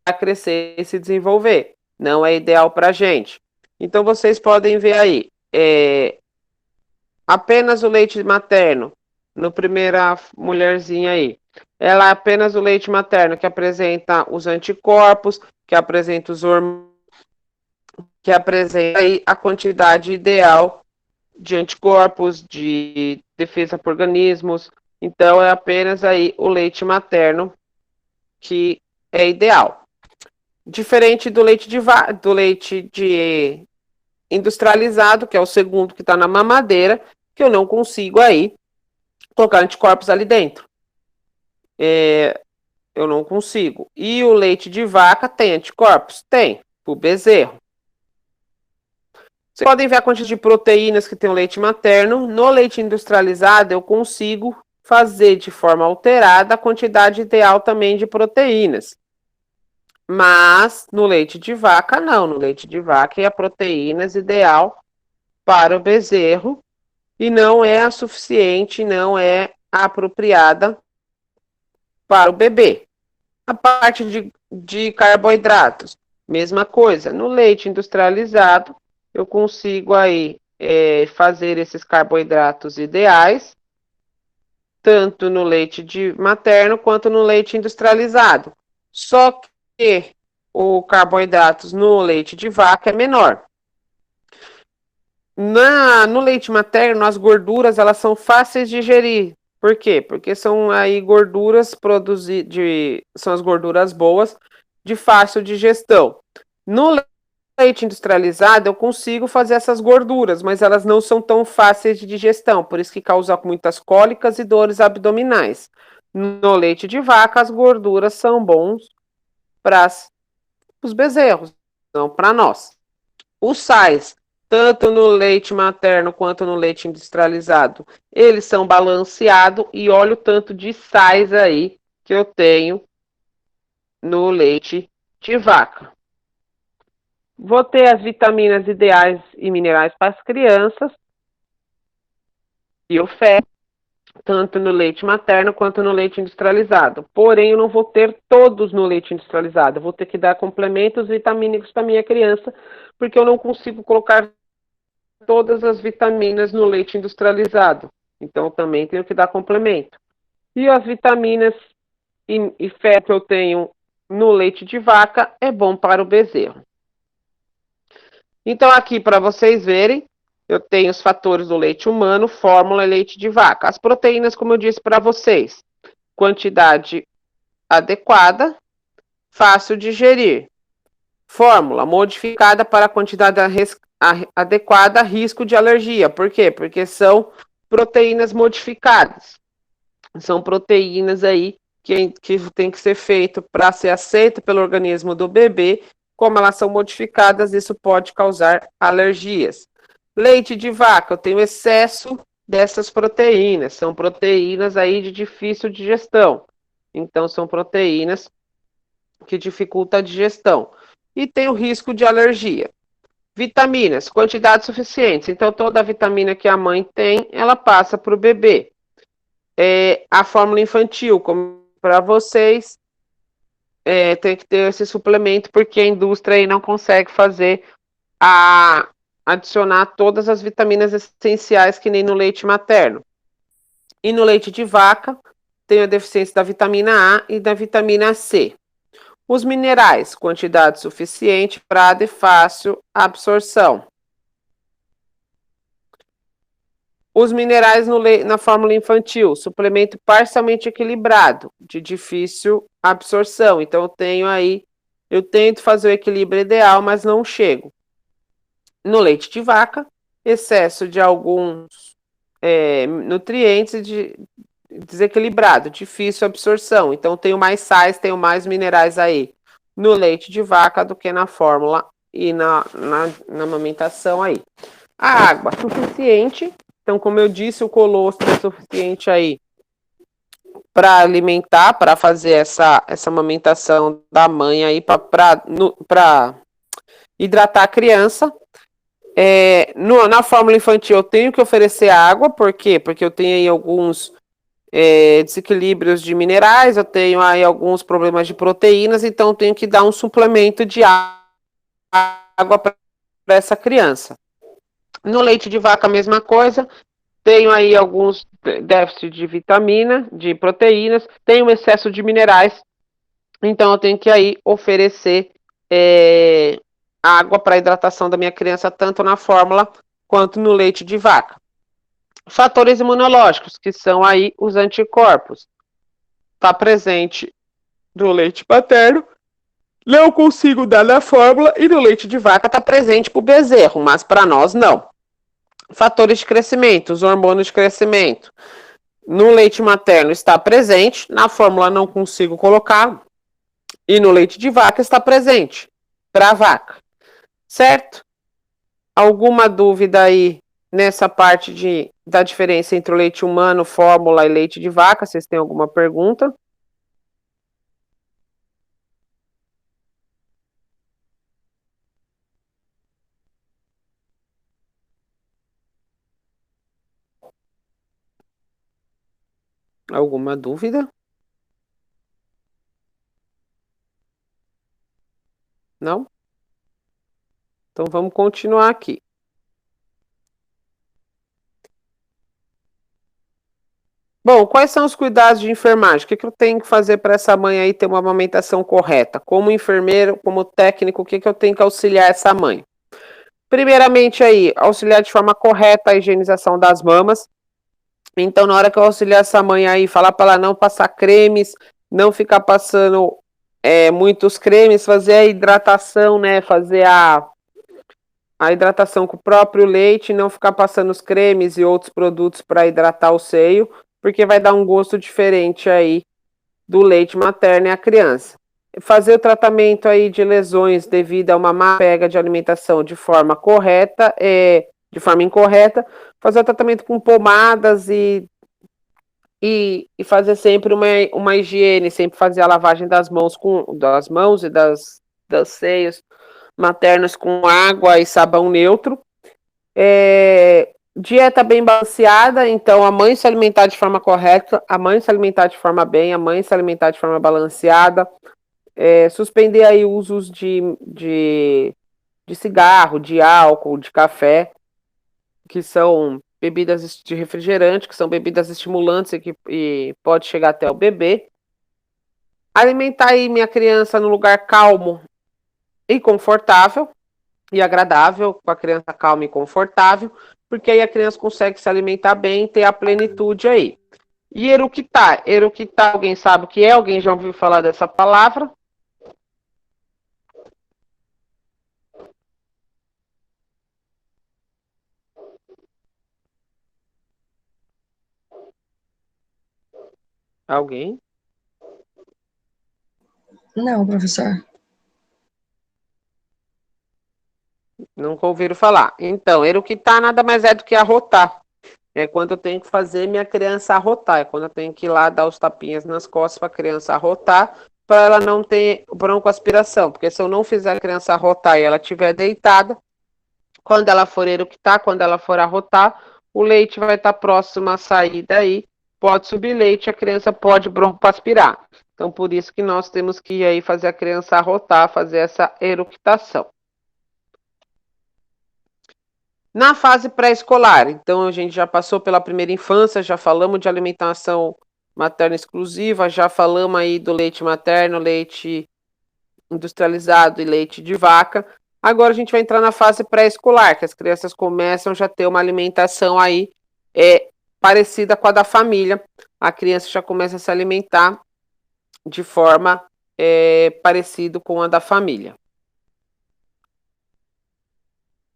para crescer e se desenvolver. Não é ideal para a gente. Então, vocês podem ver aí, apenas o leite materno, no primeira mulherzinha aí, ela é apenas o leite materno que apresenta os anticorpos, que apresenta os hormônios, que apresenta aí a quantidade ideal de anticorpos, de defesa para organismos. Então, é apenas aí o leite materno que é ideal. Diferente do leite de industrializado, que é o segundo que está na mamadeira, que eu não consigo aí colocar anticorpos ali dentro. Eu não consigo. E o leite de vaca tem anticorpos? Tem, o bezerro. Vocês podem ver a quantidade de proteínas que tem o leite materno. No leite industrializado, eu consigo fazer de forma alterada a quantidade ideal também de proteínas. Mas no leite de vaca, não. No leite de vaca é a proteínas ideal para o bezerro e não é a suficiente, não é a apropriada para o bebê. A parte de carboidratos, mesma coisa. No leite industrializado, eu consigo aí fazer esses carboidratos ideais, tanto no leite materno quanto no leite industrializado. Só que o carboidratos no leite de vaca é menor. No leite materno, as gorduras elas são fáceis de digerir. Por quê? Porque são aí gorduras são as gorduras boas de fácil digestão. No leite industrializado, eu consigo fazer essas gorduras, mas elas não são tão fáceis de digestão, por isso que causa muitas cólicas e dores abdominais. No leite de vaca, as gorduras são bons para os bezerros, não para nós. Os sais, tanto no leite materno quanto no leite industrializado, eles são balanceados e olha o tanto de sais aí que eu tenho no leite de vaca. Vou ter as vitaminas ideais e minerais para as crianças e o ferro, tanto no leite materno quanto no leite industrializado. Porém, eu não vou ter todos no leite industrializado. Eu vou ter que dar complementos vitamínicos para minha criança, porque eu não consigo colocar todas as vitaminas no leite industrializado. Então, eu também tenho que dar complemento. E as vitaminas e ferro que eu tenho no leite de vaca é bom para o bezerro. Então, aqui para vocês verem, eu tenho os fatores do leite humano, fórmula e leite de vaca. As proteínas, como eu disse para vocês, quantidade adequada, fácil de digerir. Fórmula modificada para a quantidade adequada, risco de alergia. Por quê? Porque são proteínas modificadas. São proteínas aí que tem que ser feito para ser aceito pelo organismo do bebê, como elas são modificadas, isso pode causar alergias. Leite de vaca, eu tenho excesso dessas proteínas, são proteínas aí de difícil digestão. Então, são proteínas que dificultam a digestão. E tem o risco de alergia. Vitaminas, quantidades suficientes. Então, toda a vitamina que a mãe tem, ela passa para o bebê. A fórmula infantil, como para vocês, tem que ter esse suplemento, porque a indústria aí não consegue fazer adicionar todas as vitaminas essenciais que nem no leite materno. E no leite de vaca, tem a deficiência da vitamina A e da vitamina C. Os minerais, quantidade suficiente para de fácil absorção. Os minerais na fórmula infantil, suplemento parcialmente equilibrado, de difícil absorção. Então, eu tento fazer o equilíbrio ideal, mas não chego. No leite de vaca, excesso de alguns nutrientes desequilibrado, difícil absorção. Então, tenho mais sais, tenho mais minerais aí no leite de vaca do que na fórmula e na amamentação aí. A água suficiente. Então, como eu disse, o colostro é suficiente aí para alimentar, para fazer essa amamentação da mãe aí, para hidratar a criança. Na fórmula infantil eu tenho que oferecer água, por quê? Porque eu tenho aí alguns desequilíbrios de minerais, eu tenho aí alguns problemas de proteínas, então eu tenho que dar um suplemento de água para essa criança. No leite de vaca, a mesma coisa, tenho aí alguns déficits de vitamina, de proteínas, tenho excesso de minerais, então eu tenho que aí oferecer água para hidratação da minha criança, tanto na fórmula quanto no leite de vaca. Fatores imunológicos, que são aí os anticorpos. Está presente no leite materno, não consigo dar na fórmula, e no leite de vaca está presente para o bezerro, mas para nós não. Fatores de crescimento, os hormônios de crescimento. No leite materno está presente, na fórmula não consigo colocar, e no leite de vaca está presente, para a vaca. Certo? Alguma dúvida aí nessa parte da diferença entre o leite humano, fórmula e leite de vaca? Vocês têm alguma pergunta? Alguma dúvida? Não? Então vamos continuar aqui. Bom, quais são os cuidados de enfermagem? O que eu tenho que fazer para essa mãe aí ter uma amamentação correta? Como enfermeiro, como técnico, o que eu tenho que auxiliar essa mãe? Primeiramente aí, auxiliar de forma correta a higienização das mamas. Então, na hora que eu auxiliar essa mãe aí, falar para ela não passar cremes, não ficar passando muitos cremes, fazer a hidratação, né? Fazer a hidratação com o próprio leite, não ficar passando os cremes e outros produtos para hidratar o seio, porque vai dar um gosto diferente aí do leite materno e a criança. Fazer o tratamento aí de lesões devido a uma má pega de alimentação de forma correta, de forma incorreta, fazer o tratamento com pomadas e fazer sempre uma higiene, sempre fazer a lavagem das mãos e das seios maternas com água e sabão neutro. Dieta bem balanceada, então a mãe se alimentar de forma correta, a mãe se alimentar de forma bem, a mãe se alimentar de forma balanceada, suspender aí usos de cigarro, de álcool, de café, que são bebidas de refrigerante, que são bebidas estimulantes e pode chegar até o bebê. Alimentar aí minha criança no lugar calmo e confortável e agradável, com a criança calma e confortável, porque aí a criança consegue se alimentar bem e ter a plenitude aí. E eructar. Eructar, alguém sabe o que é? Alguém já ouviu falar dessa palavra? Alguém? Não, professor. Nunca ouviram falar. Então, eructar nada mais é do que arrotar. É quando eu tenho que fazer minha criança arrotar. É quando eu tenho que ir lá dar os tapinhas nas costas para a criança arrotar, para ela não ter broncoaspiração. Porque se eu não fizer a criança arrotar e ela estiver deitada, quando ela for eructar, quando ela for arrotar, o leite vai estar próximo a sair daí, pode subir leite, a criança pode broncoaspirar. Então, por isso que nós temos que ir aí fazer a criança arrotar, fazer essa eructação. Na fase pré-escolar, então a gente já passou pela primeira infância, já falamos de alimentação materna exclusiva, já falamos aí do leite materno, leite industrializado e leite de vaca. Agora a gente vai entrar na fase pré-escolar, que as crianças começam já a ter uma alimentação aí parecida com a da família. A criança já começa a se alimentar de forma parecida com a da família.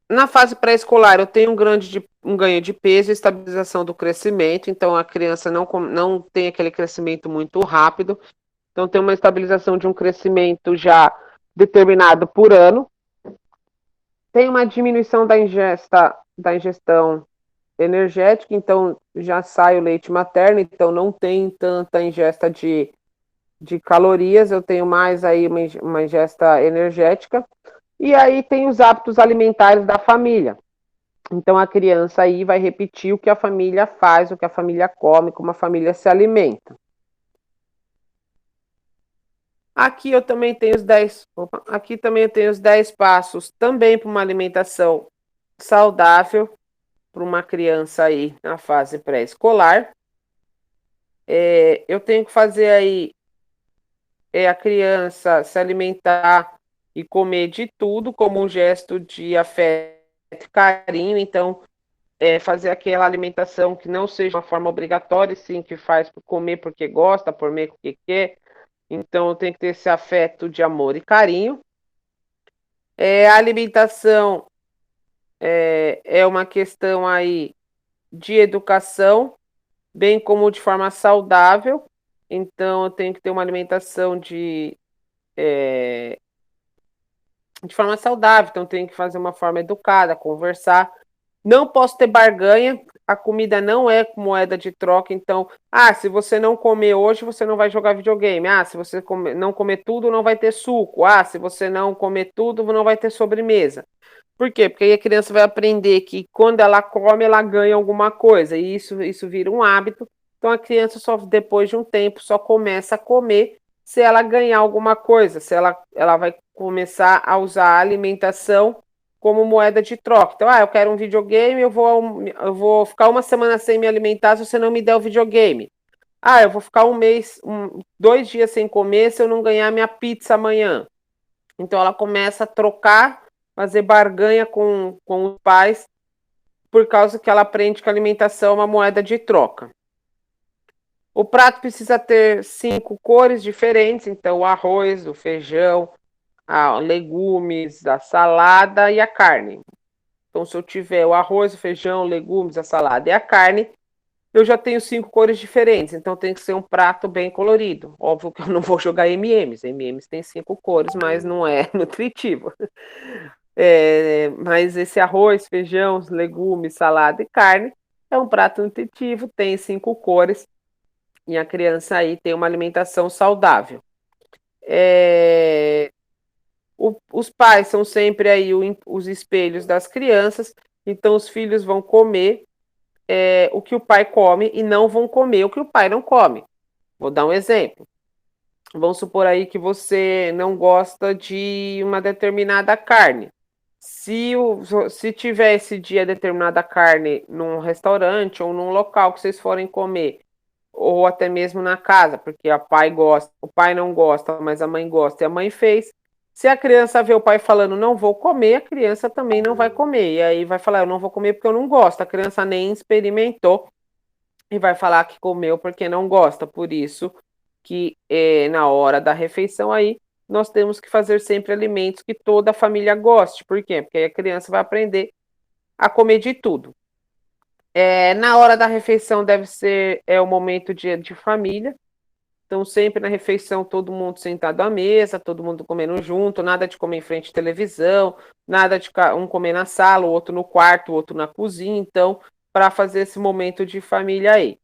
Na fase pré-escolar, eu tenho um ganho de peso e estabilização do crescimento, então a criança não tem aquele crescimento muito rápido, então tem uma estabilização de um crescimento já determinado por ano. Tem uma diminuição da ingestão energética, então já sai o leite materno, então não tem tanta ingesta de calorias, eu tenho mais aí uma ingesta energética. E aí tem os hábitos alimentares da família. Então a criança aí vai repetir o que a família faz, o que a família come, como a família se alimenta. Aqui eu também tenho aqui também eu tenho os 10 passos também para uma alimentação saudável para uma criança aí na fase pré-escolar. Eu tenho que fazer aí a criança se alimentar e comer de tudo como um gesto de afeto e carinho, então fazer aquela alimentação que não seja uma forma obrigatória, sim, que faz por comer porque gosta, por comer porque quer, então tem que ter esse afeto de amor e carinho. A alimentação é uma questão aí de educação, bem como de forma saudável, então eu tenho que ter uma alimentação de forma saudável, então tem que fazer uma forma educada, conversar. Não posso ter barganha, a comida não é moeda de troca, então, se você não comer hoje, você não vai jogar videogame. Se você não comer tudo, não vai ter suco. Se você não comer tudo, não vai ter sobremesa. Por quê? Porque aí a criança vai aprender que quando ela come, ela ganha alguma coisa, e isso vira um hábito. Então a criança só depois de um tempo só começa a comer se ela ganhar alguma coisa, se ela vai começar a usar a alimentação como moeda de troca. Então, eu quero um videogame, eu vou ficar uma semana sem me alimentar se você não me der o videogame. Eu vou ficar um mês, 2 dias sem comer se eu não ganhar minha pizza amanhã. Então ela começa a trocar, fazer barganha com os pais, por causa que ela aprende que a alimentação é uma moeda de troca. O prato precisa ter 5 cores diferentes, então o arroz, o feijão, legumes, a salada e a carne. Então, se eu tiver o arroz, o feijão, legumes, a salada e a carne, eu já tenho 5 cores diferentes. Então, tem que ser um prato bem colorido. Óbvio que eu não vou jogar M&M's. M&M's tem 5 cores, mas não é nutritivo. Mas esse arroz, feijão, legumes, salada e carne é um prato nutritivo, tem 5 cores e a criança aí tem uma alimentação saudável. Os pais são sempre aí os espelhos das crianças, então os filhos vão comer o que o pai come e não vão comer o que o pai não come. Vou dar um exemplo. Vamos supor aí que você não gosta de uma determinada carne. Se tiver esse dia determinada carne num restaurante ou num local que vocês forem comer, ou até mesmo na casa, porque o pai não gosta, mas a mãe gosta e a mãe fez. Se a criança vê o pai falando não vou comer, a criança também não vai comer. E aí vai falar, eu não vou comer porque eu não gosto. A criança nem experimentou e vai falar que comeu porque não gosta. Por isso que na hora da refeição aí, nós temos que fazer sempre alimentos que toda a família goste. Por quê? Porque aí a criança vai aprender a comer de tudo. Na hora da refeição deve ser o momento de família. Então, sempre na refeição, todo mundo sentado à mesa, todo mundo comendo junto, nada de comer em frente à televisão, nada de um comer na sala, o outro no quarto, o outro na cozinha. Então, para fazer esse momento de família aí.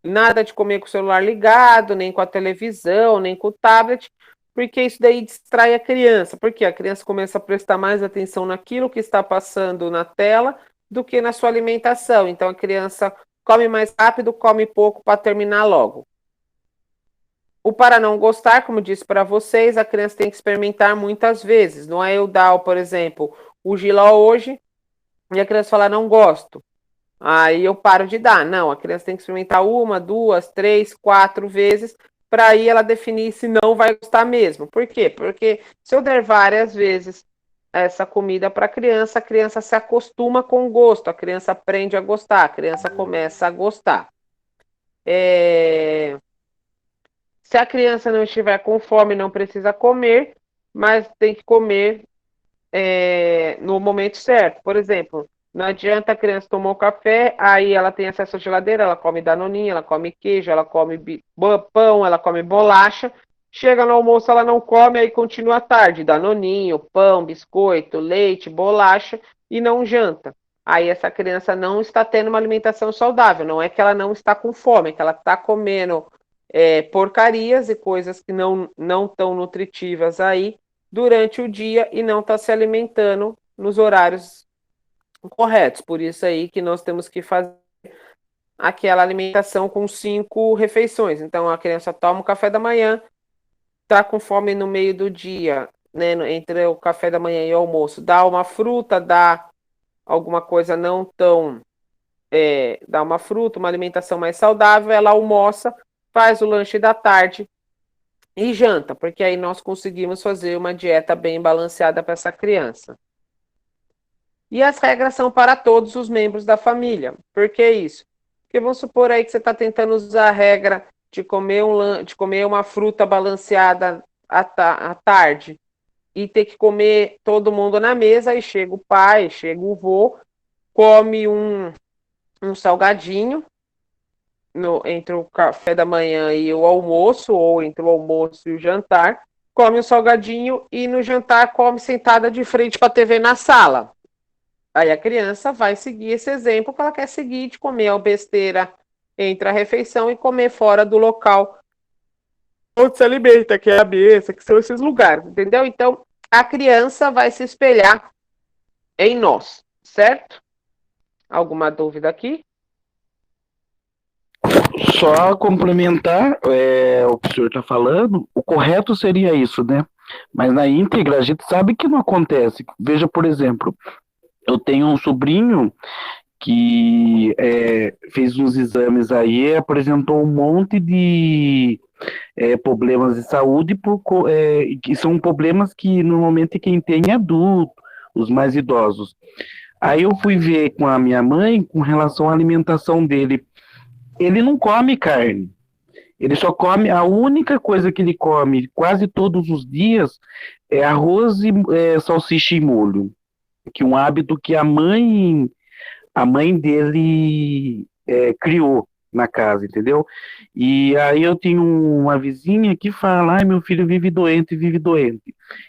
Nada de comer com o celular ligado, nem com a televisão, nem com o tablet, porque isso daí distrai a criança, porque a criança começa a prestar mais atenção naquilo que está passando na tela do que na sua alimentação. Então a criança come mais rápido, come pouco para terminar logo. O para não gostar, como disse para vocês, a criança tem que experimentar muitas vezes. Não é eu dar, por exemplo, o Giló hoje e a criança falar não gosto. Aí eu paro de dar. Não, a criança tem que experimentar 1, 2, 3, 4 vezes para aí ela definir se não vai gostar mesmo. Por quê? Porque se eu der várias vezes essa comida para a criança se acostuma com o gosto, a criança aprende a gostar, a criança começa a gostar. Se a criança não estiver com fome, não precisa comer, mas tem que comer no momento certo. Por exemplo, não adianta a criança tomar o café, aí ela tem acesso à geladeira, ela come danoninha, ela come queijo, ela come pão, ela come bolacha. Chega no almoço, ela não come, aí continua a tarde, danoninho, pão, biscoito, leite, bolacha, e não janta. Aí essa criança não está tendo uma alimentação saudável, não é que ela não está com fome, é que ela está comendo porcarias e coisas que não tão nutritivas aí durante o dia e não está se alimentando nos horários corretos. Por isso aí que nós temos que fazer aquela alimentação com 5 refeições. Então a criança toma o café da manhã, está com fome no meio do dia, né, entre o café da manhã e o almoço, dá uma fruta, dá alguma coisa não tão... dá uma fruta, uma alimentação mais saudável, ela almoça, faz o lanche da tarde e janta, porque aí nós conseguimos fazer uma dieta bem balanceada para essa criança. E as regras são para todos os membros da família. Por que isso? Porque vamos supor aí que você está tentando usar a regra de comer uma fruta balanceada à tarde e ter que comer todo mundo na mesa, aí chega o pai, chega o vô, come um salgadinho entre o café da manhã e o almoço, ou entre o almoço e o jantar, come um salgadinho e no jantar come sentada de frente para a TV na sala. Aí a criança vai seguir esse exemplo que ela quer seguir de comer a besteira entre a refeição e comer fora do local onde se alimenta, que é a mesa, que são esses lugares, entendeu? Então, a criança vai se espelhar em nós, certo? Alguma dúvida aqui? Só complementar o que o senhor está falando, o correto seria isso, né? Mas na íntegra a gente sabe que não acontece. Veja, por exemplo, eu tenho um sobrinho que fez uns exames aí e apresentou um monte de problemas de saúde, que são problemas que normalmente quem tem é adulto, os mais idosos. Aí eu fui ver com a minha mãe com relação à alimentação dele. Ele não come carne. Ele só come, a única coisa que ele come quase todos os dias é arroz e salsicha e molho. Que é um hábito que a mãe dele criou na casa, entendeu? E aí eu tenho uma vizinha que fala, ai, meu filho vive doente.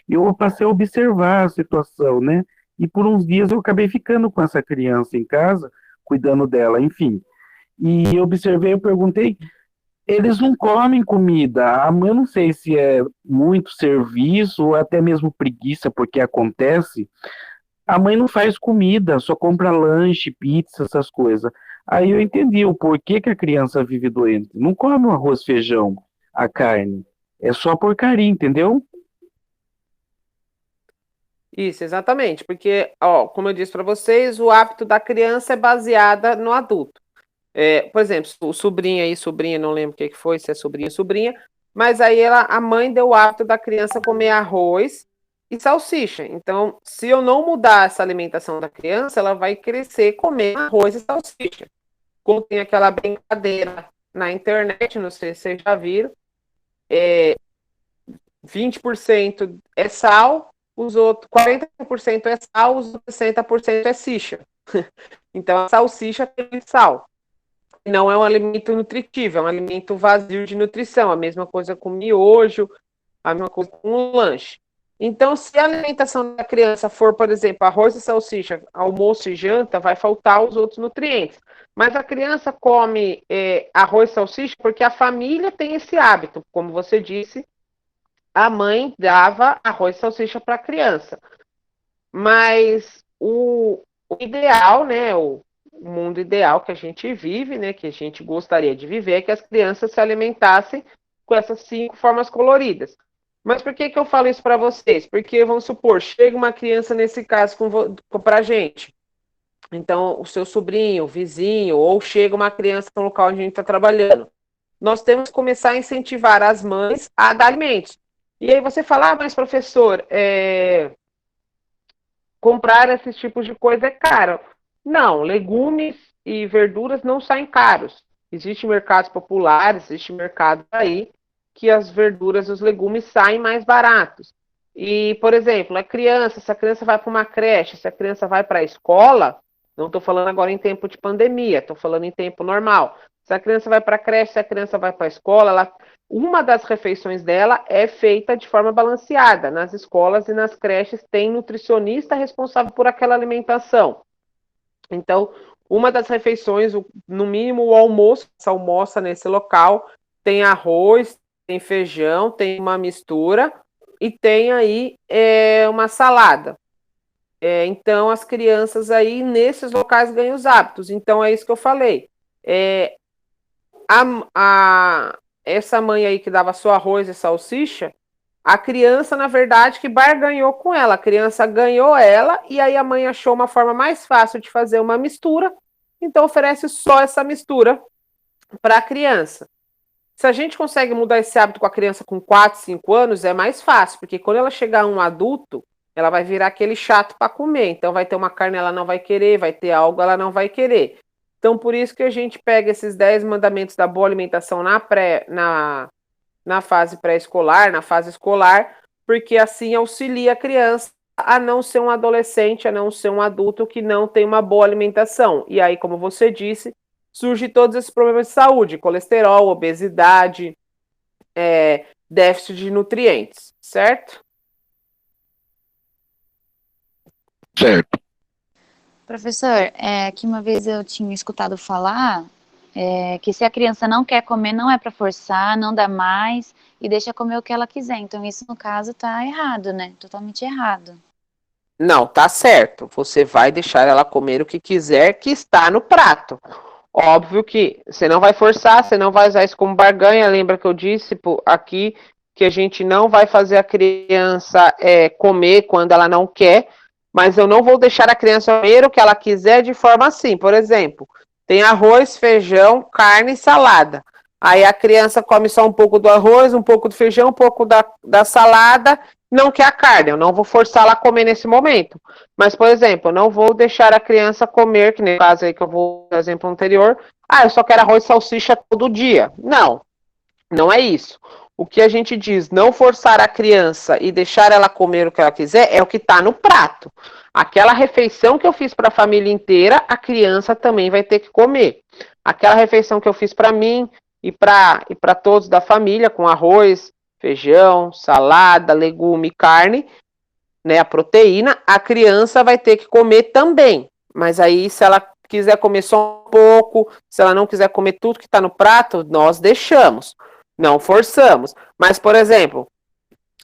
E eu passei a observar a situação, né? E por uns dias eu acabei ficando com essa criança em casa, cuidando dela, enfim. E eu observei, eu perguntei, eles não comem comida. Eu não sei se é muito serviço ou até mesmo preguiça, porque acontece. A mãe não faz comida, só compra lanche, pizza, essas coisas. Aí eu entendi o porquê que a criança vive doente. Não come o arroz, feijão, a carne. É só porcaria, entendeu? Isso, exatamente, porque, ó, como eu disse para vocês, o hábito da criança é baseada no adulto. Por exemplo, o sobrinho aí, sobrinha, não lembro o que foi, se é sobrinho ou sobrinha, mas aí a mãe deu o hábito da criança comer arroz e salsicha. Então, se eu não mudar essa alimentação da criança, ela vai crescer comendo arroz e salsicha. Como tem aquela brincadeira na internet, não sei se vocês já viram, 20% é sal, os outros 40% é sal, os outros 60% é sicha. Então a salsicha tem muito sal. não é um alimento nutritivo, é um alimento vazio de nutrição, a mesma coisa com miojo, a mesma coisa com um lanche. Então, se a alimentação da criança for, por exemplo, arroz e salsicha, almoço e janta, vai faltar os outros nutrientes. Mas a criança come arroz e salsicha porque a família tem esse hábito. Como você disse, a mãe dava arroz e salsicha para a criança. Mas o ideal, né, o mundo ideal que a gente vive, né, que a gente gostaria de viver, é que as crianças se alimentassem com essas 5 formas coloridas. Mas por que eu falo isso para vocês? Porque, vamos supor, chega uma criança, nesse caso, para a gente. Então, o seu sobrinho, o vizinho, ou chega uma criança no local onde a gente está trabalhando. Nós temos que começar a incentivar as mães a dar alimentos. E aí você fala, mas professor, comprar esses tipos de coisa é caro. Não, legumes e verduras não saem caros. Existem mercados populares, existe mercado aí que as verduras e os legumes saem mais baratos. E, por exemplo, se a criança vai para uma creche, se a criança vai para a escola, não estou falando agora em tempo de pandemia, estou falando em tempo normal. Se a criança vai para a creche, se a criança vai para a escola, uma das refeições dela é feita de forma balanceada. Nas escolas e nas creches tem nutricionista responsável por aquela alimentação. Então, uma das refeições, no mínimo o almoço, se almoça nesse local, tem arroz, tem feijão, tem uma mistura e tem aí uma salada. Então, as crianças aí nesses locais ganham os hábitos. Então, é isso que eu falei. Essa mãe aí que dava só arroz e salsicha, a criança, na verdade, que barganhou com ela. A criança ganhou ela e aí a mãe achou uma forma mais fácil de fazer uma mistura, então oferece só essa mistura para a criança. Se a gente consegue mudar esse hábito com a criança com 4, 5 anos, é mais fácil, porque quando ela chegar a um adulto, ela vai virar aquele chato para comer. Então vai ter uma carne, ela não vai querer, vai ter algo, ela não vai querer. Então por isso que a gente pega esses 10 mandamentos da boa alimentação na fase pré-escolar, na fase escolar, porque assim auxilia a criança a não ser um adolescente, a não ser um adulto que não tem uma boa alimentação. E aí, como você disse, surgem todos esses problemas de saúde, colesterol, obesidade, déficit de nutrientes, certo? Certo. Professor, que uma vez eu tinha escutado falar que se a criança não quer comer, não é para forçar, não dá mais e deixa comer o que ela quiser. Então isso, no caso, tá errado, né? Totalmente errado. Não, tá certo. Você vai deixar ela comer o que quiser, que está no prato. Óbvio que você não vai forçar, você não vai usar isso como barganha. Lembra que eu disse aqui que a gente não vai fazer a criança comer quando ela não quer, mas eu não vou deixar a criança comer o que ela quiser de forma assim. Por exemplo, tem arroz, feijão, carne e salada. Aí a criança come só um pouco do arroz, um pouco do feijão, um pouco da salada, não quer a carne. Eu não vou forçá-la a comer nesse momento. Mas, por exemplo, eu não vou deixar a criança comer, que no caso aí que eu vou no exemplo anterior, eu só quero arroz e salsicha todo dia. Não, não é isso. O que a gente diz, não forçar a criança e deixar ela comer o que ela quiser, é o que está no prato. Aquela refeição que eu fiz para a família inteira, a criança também vai ter que comer. Aquela refeição que eu fiz para mim e para todos da família, com arroz, feijão, salada, legume, carne, né, a proteína, a criança vai ter que comer também. Mas aí, se ela quiser comer só um pouco, se ela não quiser comer tudo que está no prato, nós deixamos. Não forçamos. Mas, por exemplo,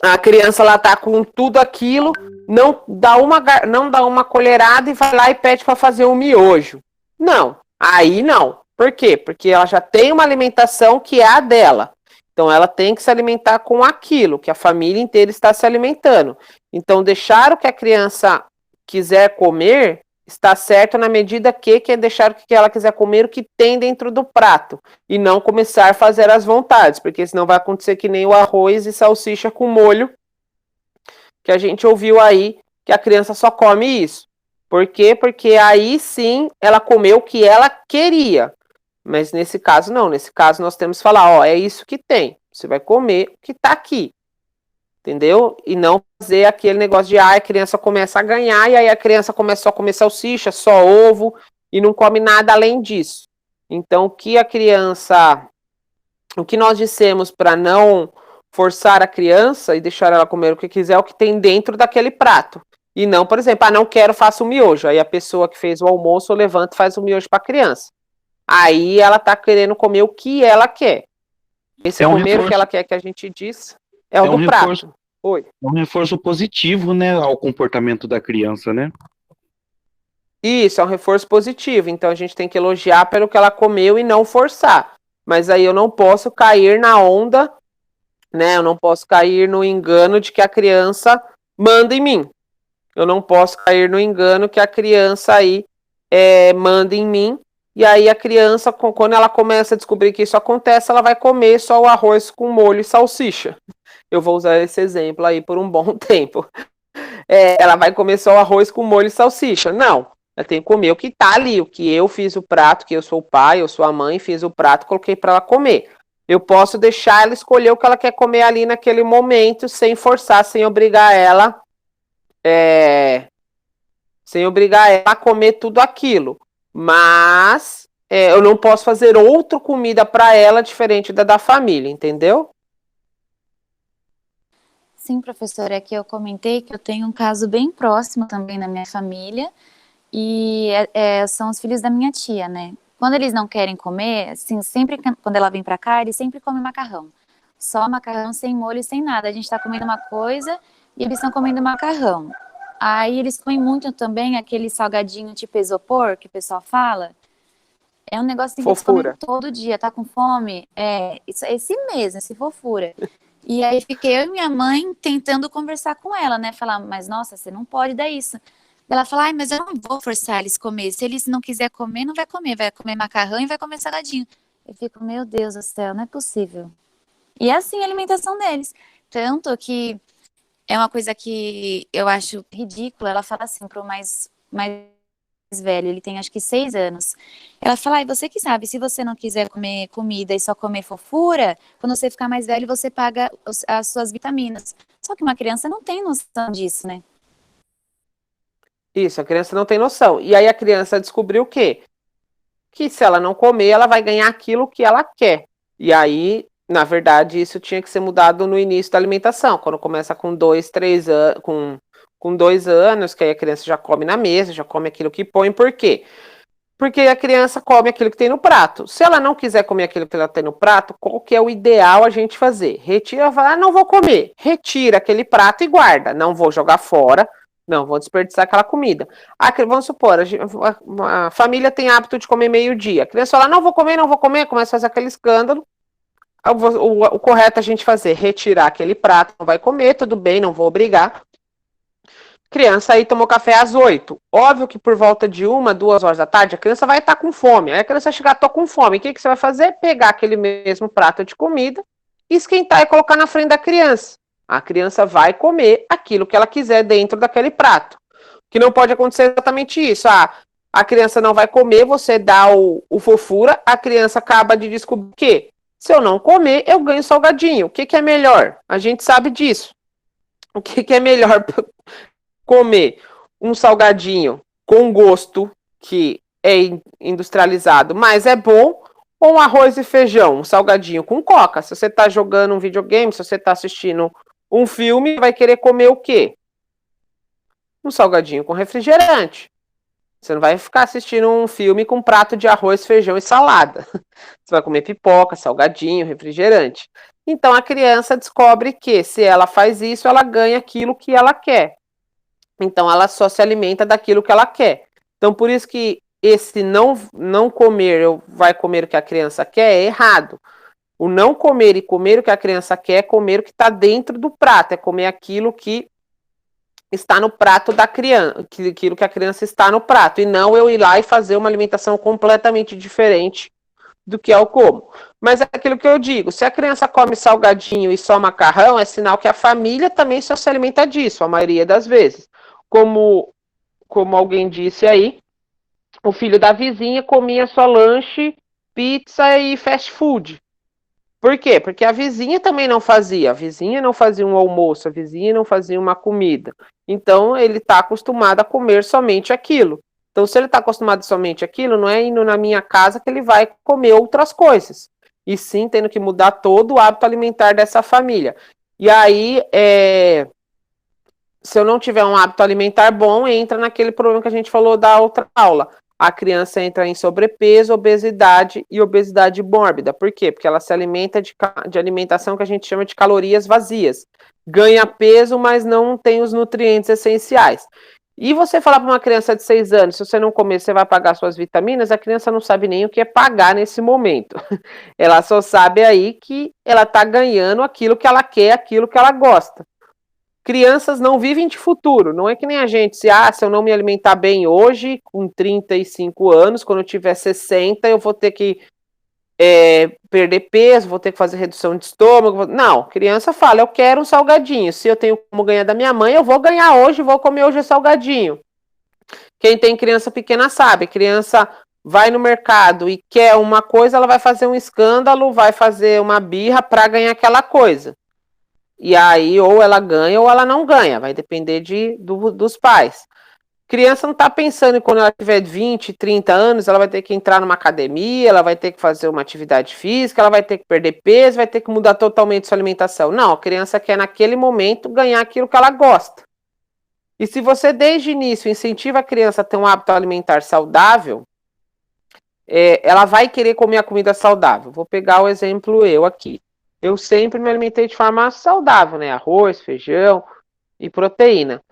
a criança lá tá com tudo aquilo, não dá uma colherada e vai lá e pede para fazer um miojo. Não, aí não. Por quê? Porque ela já tem uma alimentação que é a dela. Então ela tem que se alimentar com aquilo que a família inteira está se alimentando. Então deixar o que a criança quiser comer está certo na medida que é deixar o que ela quiser comer, o que tem dentro do prato, e não começar a fazer as vontades, porque senão vai acontecer que nem o arroz e salsicha com molho, que a gente ouviu aí, que a criança só come isso. Por quê? Porque aí sim ela comeu o que ela queria. Mas nesse caso não, nesse caso nós temos que falar, é isso que tem, você vai comer o que tá aqui. Entendeu? E não fazer aquele negócio de a criança começa a ganhar e aí a criança começa só a comer salsicha, só ovo e não come nada além disso. Então, o que nós dissemos para não forçar a criança e deixar ela comer o que quiser, é o que tem dentro daquele prato. E não, por exemplo, não quero, faço o miojo. Aí a pessoa que fez o almoço levanta e faz o miojo para a criança. Aí ela está querendo comer o que ela quer. Esse comer o que ela quer que a gente diz é o do prato. Oi. É um reforço positivo, né, ao comportamento da criança, né? Isso, é um reforço positivo. Então a gente tem que elogiar pelo que ela comeu e não forçar. Mas aí eu não posso cair na onda, né? Eu não posso cair no engano de que a criança manda em mim. Eu não posso cair no engano que a criança aí manda em mim. E aí a criança, quando ela começa a descobrir que isso acontece, ela vai comer só o arroz com molho e salsicha. Eu vou usar esse exemplo aí por um bom tempo. Ela vai comer só o arroz com molho e salsicha. Não, ela tem que comer o que tá ali, o que eu fiz o prato, que eu sou o pai, eu sou a mãe, fiz o prato, coloquei para ela comer. Eu posso deixar ela escolher o que ela quer comer ali naquele momento, sem forçar, sem obrigar ela a comer tudo aquilo. Mas eu não posso fazer outra comida para ela diferente da família, entendeu? Sim, professora, é que eu comentei que eu tenho um caso bem próximo também na minha família, e são os filhos da minha tia, né? Quando eles não querem comer, assim, sempre quando ela vem pra cá, eles sempre comem macarrão. Só macarrão, sem molho, sem nada. A gente tá comendo uma coisa e eles estão comendo macarrão. Aí eles comem muito também aquele salgadinho tipo isopor, que o pessoal fala. É um negócio que eles comem todo dia, tá com fome? Esse mesmo, esse fofura. E aí fiquei eu e minha mãe tentando conversar com ela, né? Falar, mas nossa, você não pode dar isso. Ela fala, mas eu não vou forçar eles a comer. Se eles não quiser comer, não vai comer macarrão e vai comer salgadinho. Eu fico, meu Deus do céu, não é possível. E é assim a alimentação deles. Tanto que é uma coisa que eu acho ridícula. Ela fala assim pro mais velho, ele tem acho que 6 anos. Ela fala, você que sabe, se você não quiser comer comida e só comer fofura, quando você ficar mais velho, você paga as suas vitaminas. Só que uma criança não tem noção disso, né? Isso, a criança não tem noção. E aí a criança descobriu o quê? Que se ela não comer, ela vai ganhar aquilo que ela quer. E aí, na verdade, isso tinha que ser mudado no início da alimentação, quando começa com 2, 3 anos, com 2 anos, que aí a criança já come na mesa, já come aquilo que põe. Por quê? Porque a criança come aquilo que tem no prato. Se ela não quiser comer aquilo que ela tem no prato, qual que é o ideal a gente fazer? Retira, fala, não vou comer. Retira aquele prato e guarda. Não vou jogar fora, não vou desperdiçar aquela comida. Vamos supor, a família tem hábito de comer meio-dia. A criança fala, não vou comer, começa a fazer aquele escândalo. O correto é a gente fazer, retirar aquele prato, não vai comer, tudo bem, não vou obrigar. Criança aí tomou café às 8. Óbvio que por volta de 1, 2 horas da tarde, a criança vai estar com fome. Aí a criança chegar, tô com fome. O que você vai fazer? Pegar aquele mesmo prato de comida, esquentar e colocar na frente da criança. A criança vai comer aquilo que ela quiser dentro daquele prato. O que não pode acontecer é exatamente isso. A criança não vai comer, você dá o fofura, a criança acaba de descobrir que se eu não comer, eu ganho salgadinho. O que é melhor? A gente sabe disso. O que é melhor comer? Um salgadinho com gosto que é industrializado, mas é bom, ou um arroz e feijão, um salgadinho com coca? Se você está jogando um videogame, se você está assistindo um filme, vai querer comer o quê? Um salgadinho com refrigerante. Você não vai ficar assistindo um filme com um prato de arroz, feijão e salada. Você vai comer pipoca, salgadinho, refrigerante. Então a criança descobre que se ela faz isso, ela ganha aquilo que ela quer. Então ela só se alimenta daquilo que ela quer. Então por isso que esse não comer, vai comer o que a criança quer, é errado. O não comer e comer o que a criança quer é comer o que está dentro do prato, é comer aquilo que está no prato da criança, aquilo que a criança está no prato, e não eu ir lá e fazer uma alimentação completamente diferente do que eu como. Mas é aquilo que eu digo, se a criança come salgadinho e só macarrão, é sinal que a família também só se alimenta disso, a maioria das vezes. Como alguém disse aí, o filho da vizinha comia só lanche, pizza e fast food. Por quê? Porque a vizinha também não fazia. A vizinha não fazia um almoço, a vizinha não fazia uma comida. Então, ele está acostumado a comer somente aquilo. Então, se ele está acostumado somente àquilo, não é indo na minha casa que ele vai comer outras coisas. E sim, tendo que mudar todo o hábito alimentar dessa família. E aí, se eu não tiver um hábito alimentar bom, entra naquele problema que a gente falou da outra aula. A criança entra em sobrepeso, obesidade e obesidade mórbida. Por quê? Porque ela se alimenta de alimentação que a gente chama de calorias vazias. Ganha peso, mas não tem os nutrientes essenciais. E você falar para uma criança de 6 anos, se você não comer, você vai pagar suas vitaminas, a criança não sabe nem o que é pagar nesse momento. Ela só sabe aí que ela está ganhando aquilo que ela quer, aquilo que ela gosta. Crianças não vivem de futuro, não é que nem a gente, se eu não me alimentar bem hoje, com 35 anos, quando eu tiver 60, eu vou ter que perder peso, vou ter que fazer redução de estômago. Não, criança fala, eu quero um salgadinho, se eu tenho como ganhar da minha mãe, eu vou ganhar hoje, vou comer hoje o salgadinho. Quem tem criança pequena sabe, criança vai no mercado e quer uma coisa, ela vai fazer um escândalo, vai fazer uma birra para ganhar aquela coisa. E aí, ou ela ganha ou ela não ganha, vai depender dos pais. Criança não está pensando em quando ela tiver 20, 30 anos, ela vai ter que entrar numa academia, ela vai ter que fazer uma atividade física, ela vai ter que perder peso, vai ter que mudar totalmente sua alimentação. Não, a criança quer naquele momento ganhar aquilo que ela gosta. E se você desde o início incentiva a criança a ter um hábito alimentar saudável, ela vai querer comer a comida saudável. Vou pegar o exemplo eu aqui. Eu sempre me alimentei de forma saudável, né? Arroz, feijão e proteína.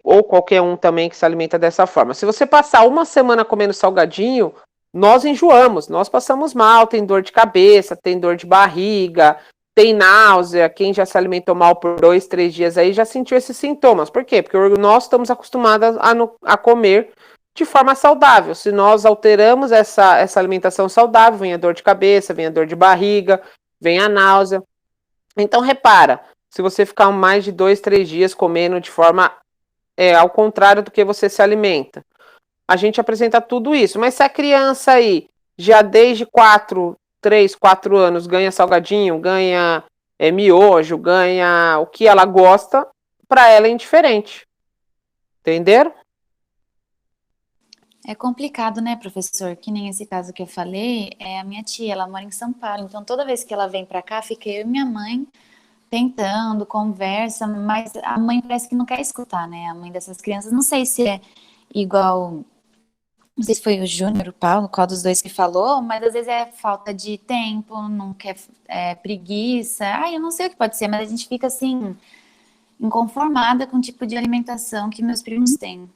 Ou qualquer um também que se alimenta dessa forma. Se você passar uma semana comendo salgadinho, nós enjoamos, nós passamos mal, tem dor de cabeça, tem dor de barriga, tem náusea. Quem já se alimentou mal por 2, 3 dias aí já sentiu esses sintomas. Por quê? Porque nós estamos acostumados a comer de forma saudável. Se nós alteramos essa alimentação saudável, vem a dor de cabeça, vem a dor de barriga, vem a náusea. Então, repara, se você ficar mais de 2, 3 dias comendo de forma ao contrário do que você se alimenta, a gente apresenta tudo isso. Mas se a criança aí, já desde 3, 4 anos, ganha salgadinho, ganha miojo, ganha o que ela gosta, para ela é indiferente. Entenderam? É complicado, né, professor? Que nem esse caso que eu falei, a minha tia, ela mora em São Paulo, então toda vez que ela vem para cá, fica eu e minha mãe tentando, conversa, mas a mãe parece que não quer escutar, né? A mãe dessas crianças, não sei se é igual, não sei se foi o Júnior, o Paulo, qual dos dois que falou, mas às vezes é falta de tempo, não quer, preguiça, eu não sei o que pode ser, mas a gente fica assim, inconformada com o tipo de alimentação que meus primos têm.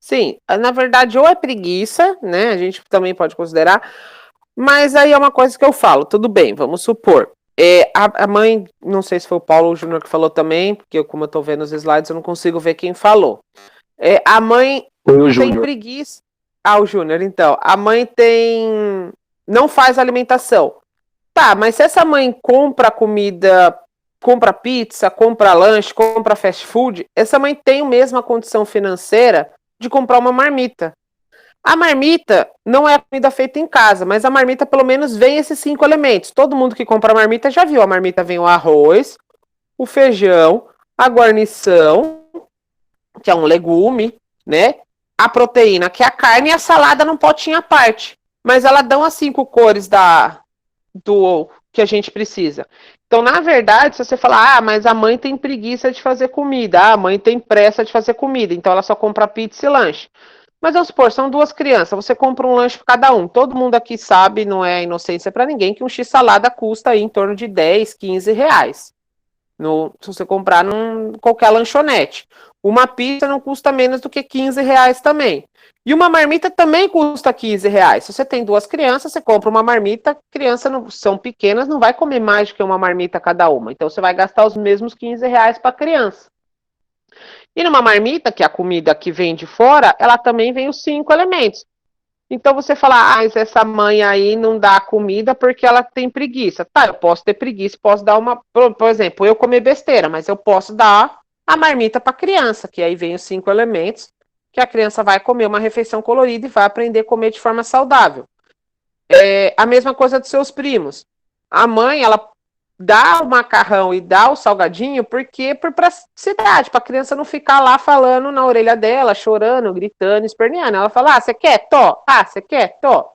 Sim, na verdade, ou é preguiça, né? A gente também pode considerar, mas aí é uma coisa que eu falo, tudo bem, vamos supor. A mãe, não sei se foi o Paulo ou o Júnior que falou também, porque como eu tô vendo os slides, eu não consigo ver quem falou. A mãe tem preguiça. O Júnior, então. A mãe não faz alimentação. Tá, mas se essa mãe compra comida, compra pizza, compra lanche, compra fast food, essa mãe tem a mesma condição financeira de comprar uma marmita. A marmita não é a comida feita em casa, mas a marmita pelo menos vem esses 5 elementos. Todo mundo que compra marmita já viu. A marmita vem o arroz, o feijão, a guarnição, que é um legume, né? A proteína, que é a carne, e a salada num potinho à parte. Mas ela dão as 5 cores do que a gente precisa. Então, na verdade, se você falar, mas a mãe tem preguiça de fazer comida, a mãe tem pressa de fazer comida, então ela só compra pizza e lanche. Mas vamos supor, são 2 crianças, você compra um lanche para cada um. Todo mundo aqui sabe, não é inocência para ninguém, que um x-salada custa aí em torno de 10, 15 reais. Se você comprar em qualquer lanchonete. Uma pizza não custa menos do que 15 reais também. E uma marmita também custa 15 reais. Se você tem 2 crianças, você compra uma marmita, crianças são pequenas, não vai comer mais do que uma marmita cada uma. Então você vai gastar os mesmos 15 reais para a criança. E numa marmita, que é a comida que vem de fora, ela também vem os 5 elementos. Então você fala, mas essa mãe aí não dá comida porque ela tem preguiça. Tá, eu posso ter preguiça, posso dar por exemplo, eu comer besteira, mas eu posso dar a marmita para a criança, que aí vem os 5 elementos, que a criança vai comer uma refeição colorida e vai aprender a comer de forma saudável. A mesma coisa dos seus primos. A mãe, ela dá o macarrão e dá o salgadinho porque por praticidade, para a criança não ficar lá falando na orelha dela, chorando, gritando, esperneando. Ela fala: ah, você quer? Tó. Ah, você quer? Tó.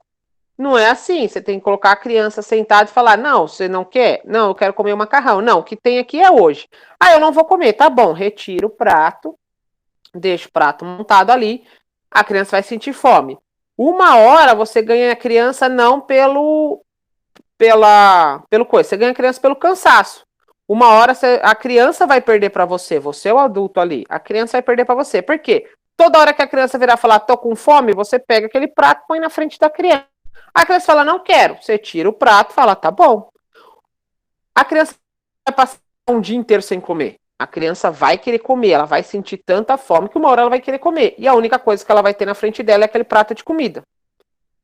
Não é assim. Você tem que colocar a criança sentada e falar: não, você não quer? Não, eu quero comer o macarrão. Não, o que tem aqui é hoje. Ah, eu não vou comer. Tá bom, retira o prato, deixa o prato montado ali, a criança vai sentir fome. 1 hora você ganha a criança não pelo coisa, você ganha a criança pelo cansaço. 1 hora a criança vai perder para você é o adulto ali, a criança vai perder para você. Por quê? Toda hora que a criança virar e falar, tô com fome, você pega aquele prato e põe na frente da criança. A criança fala, não quero. Você tira o prato e fala, tá bom. A criança vai passar um dia inteiro sem comer. A criança vai querer comer, ela vai sentir tanta fome que 1 hora ela vai querer comer. E a única coisa que ela vai ter na frente dela é aquele prato de comida.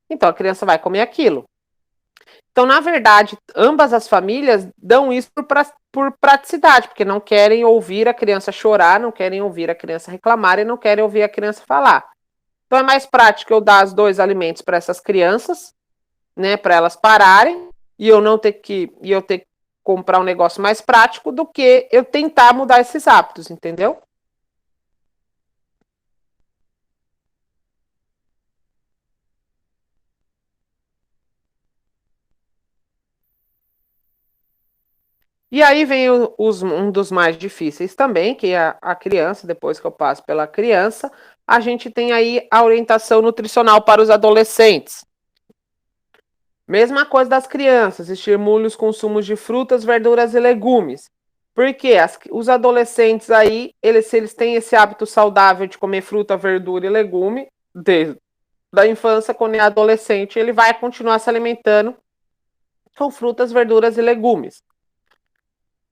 Então a criança vai comer aquilo. Então, na verdade, ambas as famílias dão isso por praticidade, porque não querem ouvir a criança chorar, não querem ouvir a criança reclamar e não querem ouvir a criança falar. Então, é mais prático eu dar os 2 alimentos para essas crianças, né, para elas pararem, e eu não ter que comprar um negócio mais prático do que eu tentar mudar esses hábitos, entendeu? E aí vem um dos mais difíceis também, que é a criança, depois que eu passo pela criança, a gente tem aí a orientação nutricional para os adolescentes. Mesma coisa das crianças, estimule os consumos de frutas, verduras e legumes. Porque os adolescentes aí, se eles têm esse hábito saudável de comer fruta, verdura e legume, desde da infância, quando é adolescente, ele vai continuar se alimentando com frutas, verduras e legumes.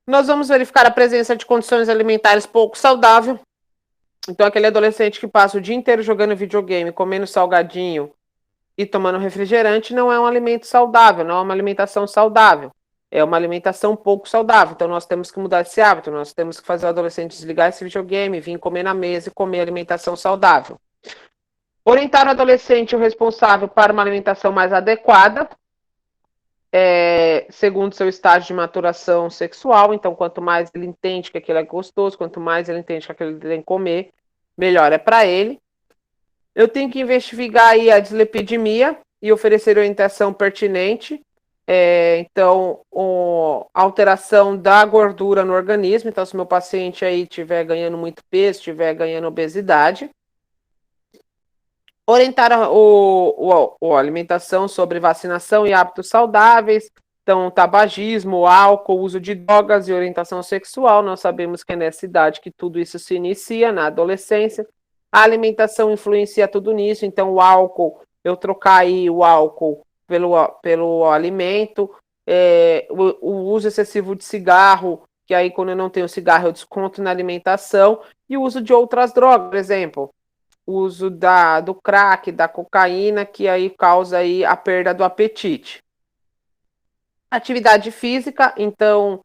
Nós vamos verificar a presença de condições alimentares pouco saudáveis. Então, aquele adolescente que passa o dia inteiro jogando videogame, comendo salgadinho e tomando refrigerante, não é um alimento saudável, não é uma alimentação saudável. É uma alimentação pouco saudável. Então, nós temos que mudar esse hábito. Nós temos que fazer o adolescente desligar esse videogame, vir comer na mesa e comer alimentação saudável. Orientar o adolescente o responsável para uma alimentação mais adequada, segundo seu estágio de maturação sexual. Então, quanto mais ele entende que aquilo é gostoso, quanto mais ele entende que aquilo ele tem que comer, melhor é para ele. Eu tenho que investigar aí a dislipidemia e oferecer orientação pertinente. Então, alteração da gordura no organismo. Então, se meu paciente aí estiver ganhando muito peso, estiver ganhando obesidade, orientar a alimentação sobre vacinação e hábitos saudáveis, então tabagismo, álcool, uso de drogas e orientação sexual. Nós sabemos que é nessa idade que tudo isso se inicia, na adolescência. A alimentação influencia tudo nisso, então o álcool, eu trocar aí o álcool pelo alimento, o uso excessivo de cigarro, que aí quando eu não tenho cigarro eu desconto na alimentação, e o uso de outras drogas, por exemplo, o uso do crack, da cocaína, que aí causa aí a perda do apetite. Atividade física, então,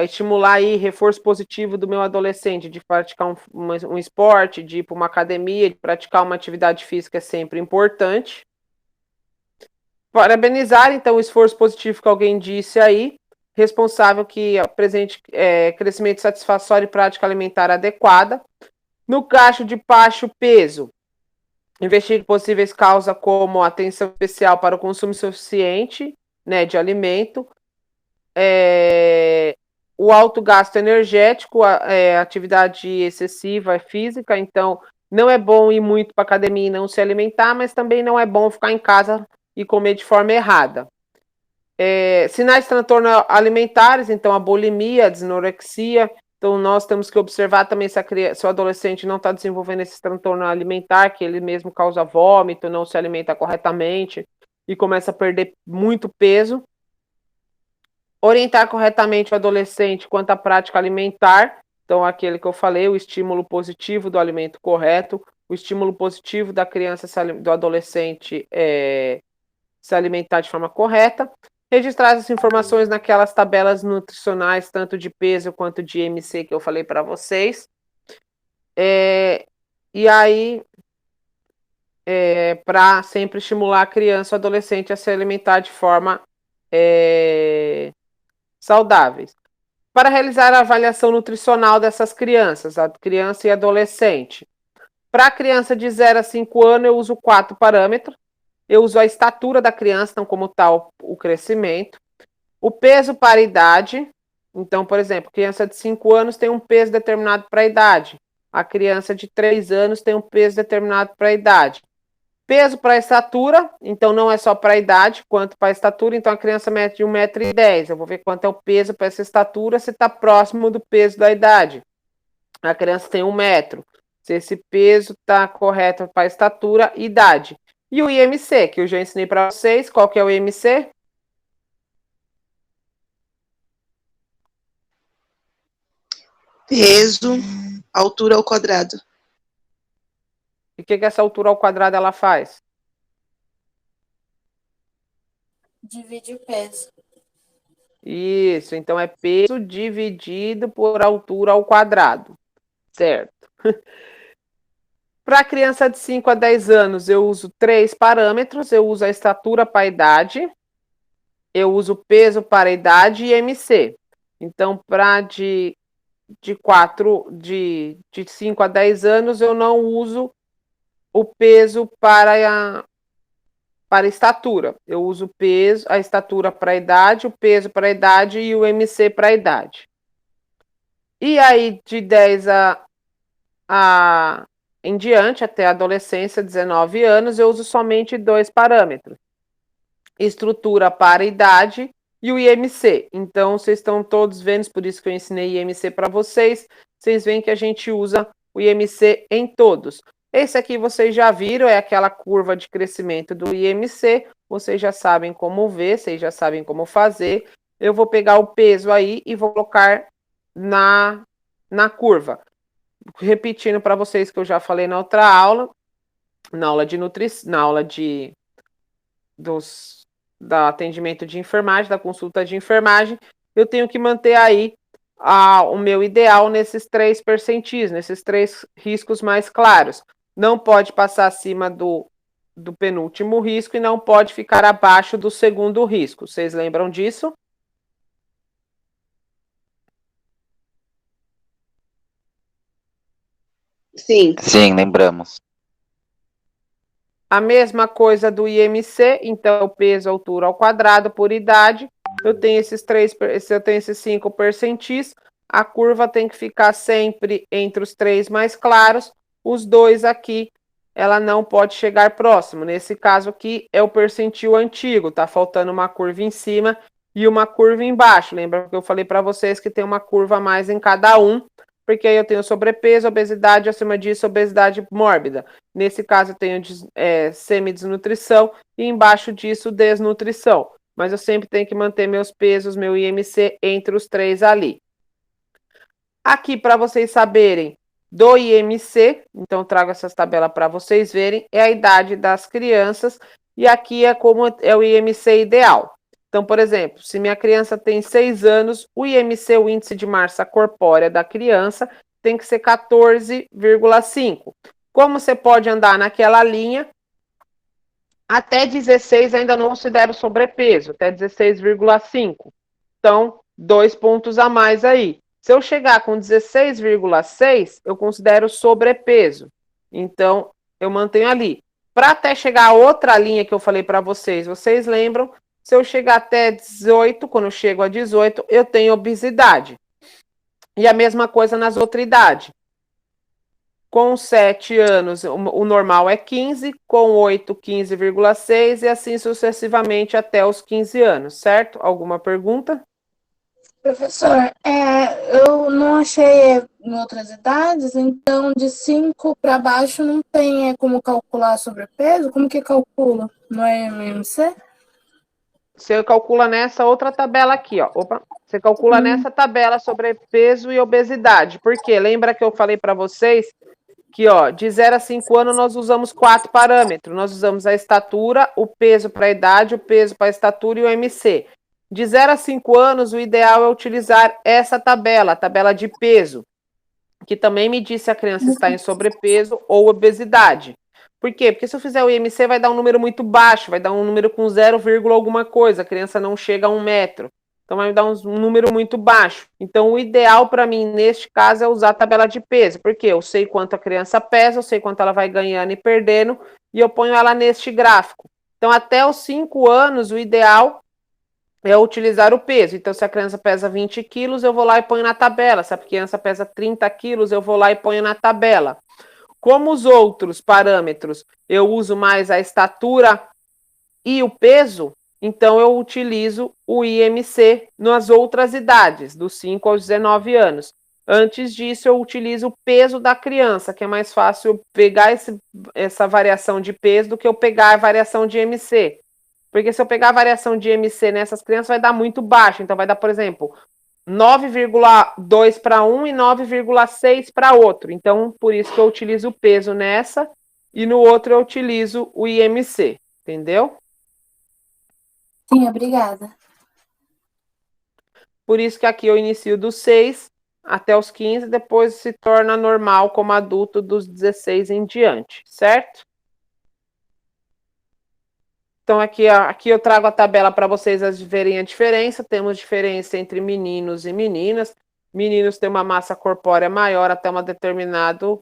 estimular aí reforço positivo do meu adolescente, de praticar um esporte, de ir para uma academia, de praticar uma atividade física é sempre importante. Parabenizar, então, o esforço positivo que alguém disse aí, responsável que apresente crescimento satisfatório e prática alimentar adequada. No caso de baixo peso, investigue possíveis causas como atenção especial para o consumo suficiente, né, de alimento, o alto gasto energético, atividade excessiva física, então não é bom ir muito para academia e não se alimentar, mas também não é bom ficar em casa e comer de forma errada. Sinais de transtorno alimentares, então a bulimia, a dinorexia. Então, nós temos que observar também se o adolescente não está desenvolvendo esse transtorno alimentar, que ele mesmo causa vômito, não se alimenta corretamente e começa a perder muito peso. Orientar corretamente o adolescente quanto à prática alimentar. Então, aquele que eu falei, o estímulo positivo do alimento correto, o estímulo positivo da criança, do adolescente se alimentar de forma correta. Registrar essas informações naquelas tabelas nutricionais, tanto de peso quanto de IMC que eu falei para vocês. E aí, para sempre estimular a criança ou adolescente a se alimentar de forma saudáveis. Para realizar a avaliação nutricional dessas crianças, a criança e adolescente. Para a criança de 0 a 5 anos, eu uso 4 parâmetros. Eu uso a estatura da criança, então, como está o crescimento. O peso para a idade. Então, por exemplo, criança de 5 anos tem um peso determinado para a idade. A criança de 3 anos tem um peso determinado para a idade. Peso para a estatura, então não é só para a idade, quanto para a estatura. Então a criança mede 1,10 m. Eu vou ver quanto é o peso para essa estatura, se está próximo do peso da idade. A criança tem 1 metro. Se esse peso está correto para a estatura e idade. E o IMC, que eu já ensinei para vocês. Qual que é o IMC? Peso, altura ao quadrado. E o que essa altura ao quadrado ela faz? Divide o peso. Isso, então é peso dividido por altura ao quadrado. Certo. Para criança de 5 a 10 anos, eu uso 3 parâmetros. Eu uso a estatura para a idade, eu uso o peso para a idade e IMC. Então, para de 5 a 10 anos, eu não uso o peso para a estatura. Eu uso o peso, a estatura para a idade, o peso para a idade e o IMC para a idade. E aí, de 10 em diante, até a adolescência, 19 anos, eu uso somente 2 parâmetros. Estrutura para a idade e o IMC. Então, vocês estão todos vendo, por isso que eu ensinei IMC para vocês. Vocês veem que a gente usa o IMC em todos. Esse aqui vocês já viram, é aquela curva de crescimento do IMC. Vocês já sabem como ver, vocês já sabem como fazer. Eu vou pegar o peso aí e vou colocar na curva. Repetindo para vocês que eu já falei na outra aula, na aula de nutrição, na aula da atendimento de enfermagem, da consulta de enfermagem, eu tenho que manter aí o meu ideal nesses 3 percentis, nesses 3 riscos mais claros. Não pode passar acima do penúltimo risco e não pode ficar abaixo do segundo risco. Vocês lembram disso? Sim. Sim, lembramos. A mesma coisa do IMC, então peso, altura ao quadrado por idade. Eu tenho esses 5 percentis. A curva tem que ficar sempre entre os 3 mais claros. Os 2 aqui, ela não pode chegar próximo. Nesse caso aqui é o percentil antigo, tá faltando uma curva em cima e uma curva embaixo. Lembra que eu falei para vocês que tem uma curva a mais em cada um, porque aí eu tenho sobrepeso, obesidade, acima disso, obesidade mórbida. Nesse caso, eu tenho semidesnutrição e embaixo disso, desnutrição. Mas eu sempre tenho que manter meus pesos, meu IMC entre os 3 ali. Aqui, para vocês saberem do IMC, então trago essas tabelas para vocês verem, é a idade das crianças e aqui é como é o IMC ideal. Então, por exemplo, se minha criança tem 6 anos, o IMC, o índice de massa corpórea da criança, tem que ser 14,5. Como você pode andar naquela linha, até 16 ainda não considero sobrepeso, até 16,5. Então, 2 pontos a mais aí. Se eu chegar com 16,6, eu considero sobrepeso. Então, eu mantenho ali. Para até chegar a outra linha que eu falei para vocês, vocês lembram? Se eu chegar até 18, quando eu chego a 18, eu tenho obesidade. E a mesma coisa nas outras idades. Com 7 anos, o normal é 15, com 8, 15,6 e assim sucessivamente até os 15 anos, certo? Alguma pergunta? Professor, eu não achei em outras idades, então de 5 para baixo não tem como calcular sobrepeso? Como que calcula? No IMC? Você calcula nessa outra tabela aqui, ó. Opa, você calcula nessa tabela sobrepeso e obesidade. Por quê? Lembra que eu falei para vocês que, ó, de 0 a 5 anos nós usamos 4 parâmetros. Nós usamos a estatura, o peso para a idade, o peso para a estatura e o IMC. De 0 a 5 anos, o ideal é utilizar essa tabela, a tabela de peso, que também me diz se a criança está em sobrepeso ou obesidade. Por quê? Porque se eu fizer o IMC vai dar um número muito baixo, vai dar um número com 0, alguma coisa, a criança não chega a 1 metro. Então vai me dar um número muito baixo. Então o ideal para mim neste caso é usar a tabela de peso, porque eu sei quanto a criança pesa, eu sei quanto ela vai ganhando e perdendo, e eu ponho ela neste gráfico. Então até os 5 anos o ideal é utilizar o peso. Então se a criança pesa 20 quilos, eu vou lá e ponho na tabela. Se a criança pesa 30 quilos, eu vou lá e ponho na tabela. Como os outros parâmetros eu uso mais a estatura e o peso, então eu utilizo o IMC nas outras idades, dos 5 aos 19 anos. Antes disso, eu utilizo o peso da criança, que é mais fácil pegar essa variação de peso do que eu pegar a variação de IMC. Porque se eu pegar a variação de IMC nessas crianças, vai dar muito baixo. Então, vai dar, por exemplo, 9,2 para um e 9,6 para outro. Então, por isso que eu utilizo o peso nessa e no outro eu utilizo o IMC. Entendeu? Sim, obrigada. Por isso que aqui eu inicio dos 6 até os 15, depois se torna normal como adulto dos 16 em diante, certo? Então aqui eu trago a tabela para vocês verem a diferença. Temos diferença entre meninos e meninas. Meninos têm uma massa corpórea maior até um determinado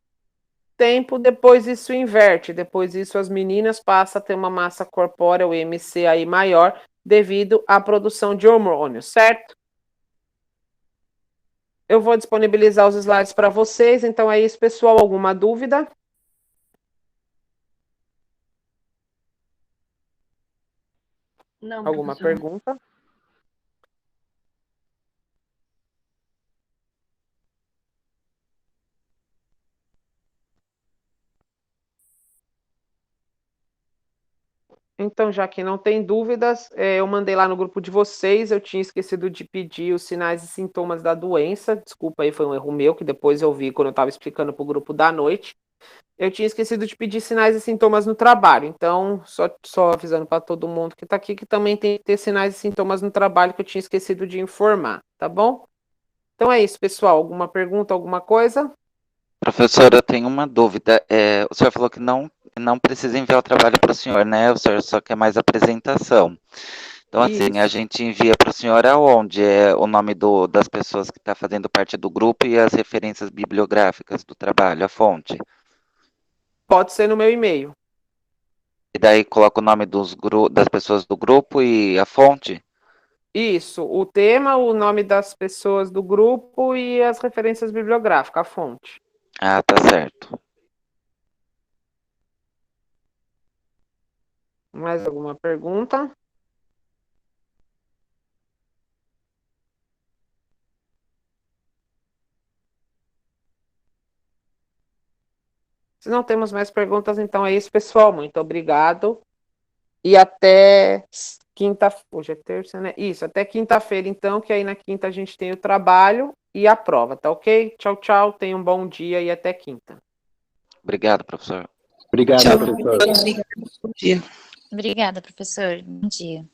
tempo, depois isso inverte. Depois isso as meninas passam a ter uma massa corpórea, o IMC aí maior, devido à produção de hormônios, certo? Eu vou disponibilizar os slides para vocês. Então é isso, pessoal. Alguma dúvida? Não, Alguma professora. pergunta? Então, já que não tem dúvidas, eu mandei lá no grupo de vocês, eu tinha esquecido de pedir os sinais e sintomas da doença. Desculpa aí, foi um erro meu, que depois eu vi quando eu estava explicando para o grupo da noite. Eu tinha esquecido de pedir sinais e sintomas no trabalho. Então, só avisando para todo mundo que está aqui, que também tem que ter sinais e sintomas no trabalho, que eu tinha esquecido de informar, tá bom? Então é isso, pessoal. Alguma pergunta, alguma coisa? Professora, eu tenho uma dúvida. O senhor falou que não precisa enviar o trabalho para o senhor, né? O senhor só quer mais apresentação. Então, assim, a Isso. gente envia para o senhor aonde? É o nome das pessoas que está fazendo parte do grupo e as referências bibliográficas do trabalho, a fonte. Pode ser no meu e-mail. E daí coloca o nome das pessoas do grupo e a fonte? Isso, o tema, o nome das pessoas do grupo e as referências bibliográficas, a fonte. Ah, tá certo. Mais alguma pergunta? Se não temos mais perguntas, então é isso, pessoal. Muito obrigado. E até quinta. Hoje é terça, né? Isso, até quinta-feira, então, que aí na quinta a gente tem o trabalho e a prova, tá ok? Tchau, tchau. Tenha um bom dia e até quinta. Obrigado, professor. Obrigado, Tchau, professor. obrigada. Bom dia. Obrigada, professor. Bom dia.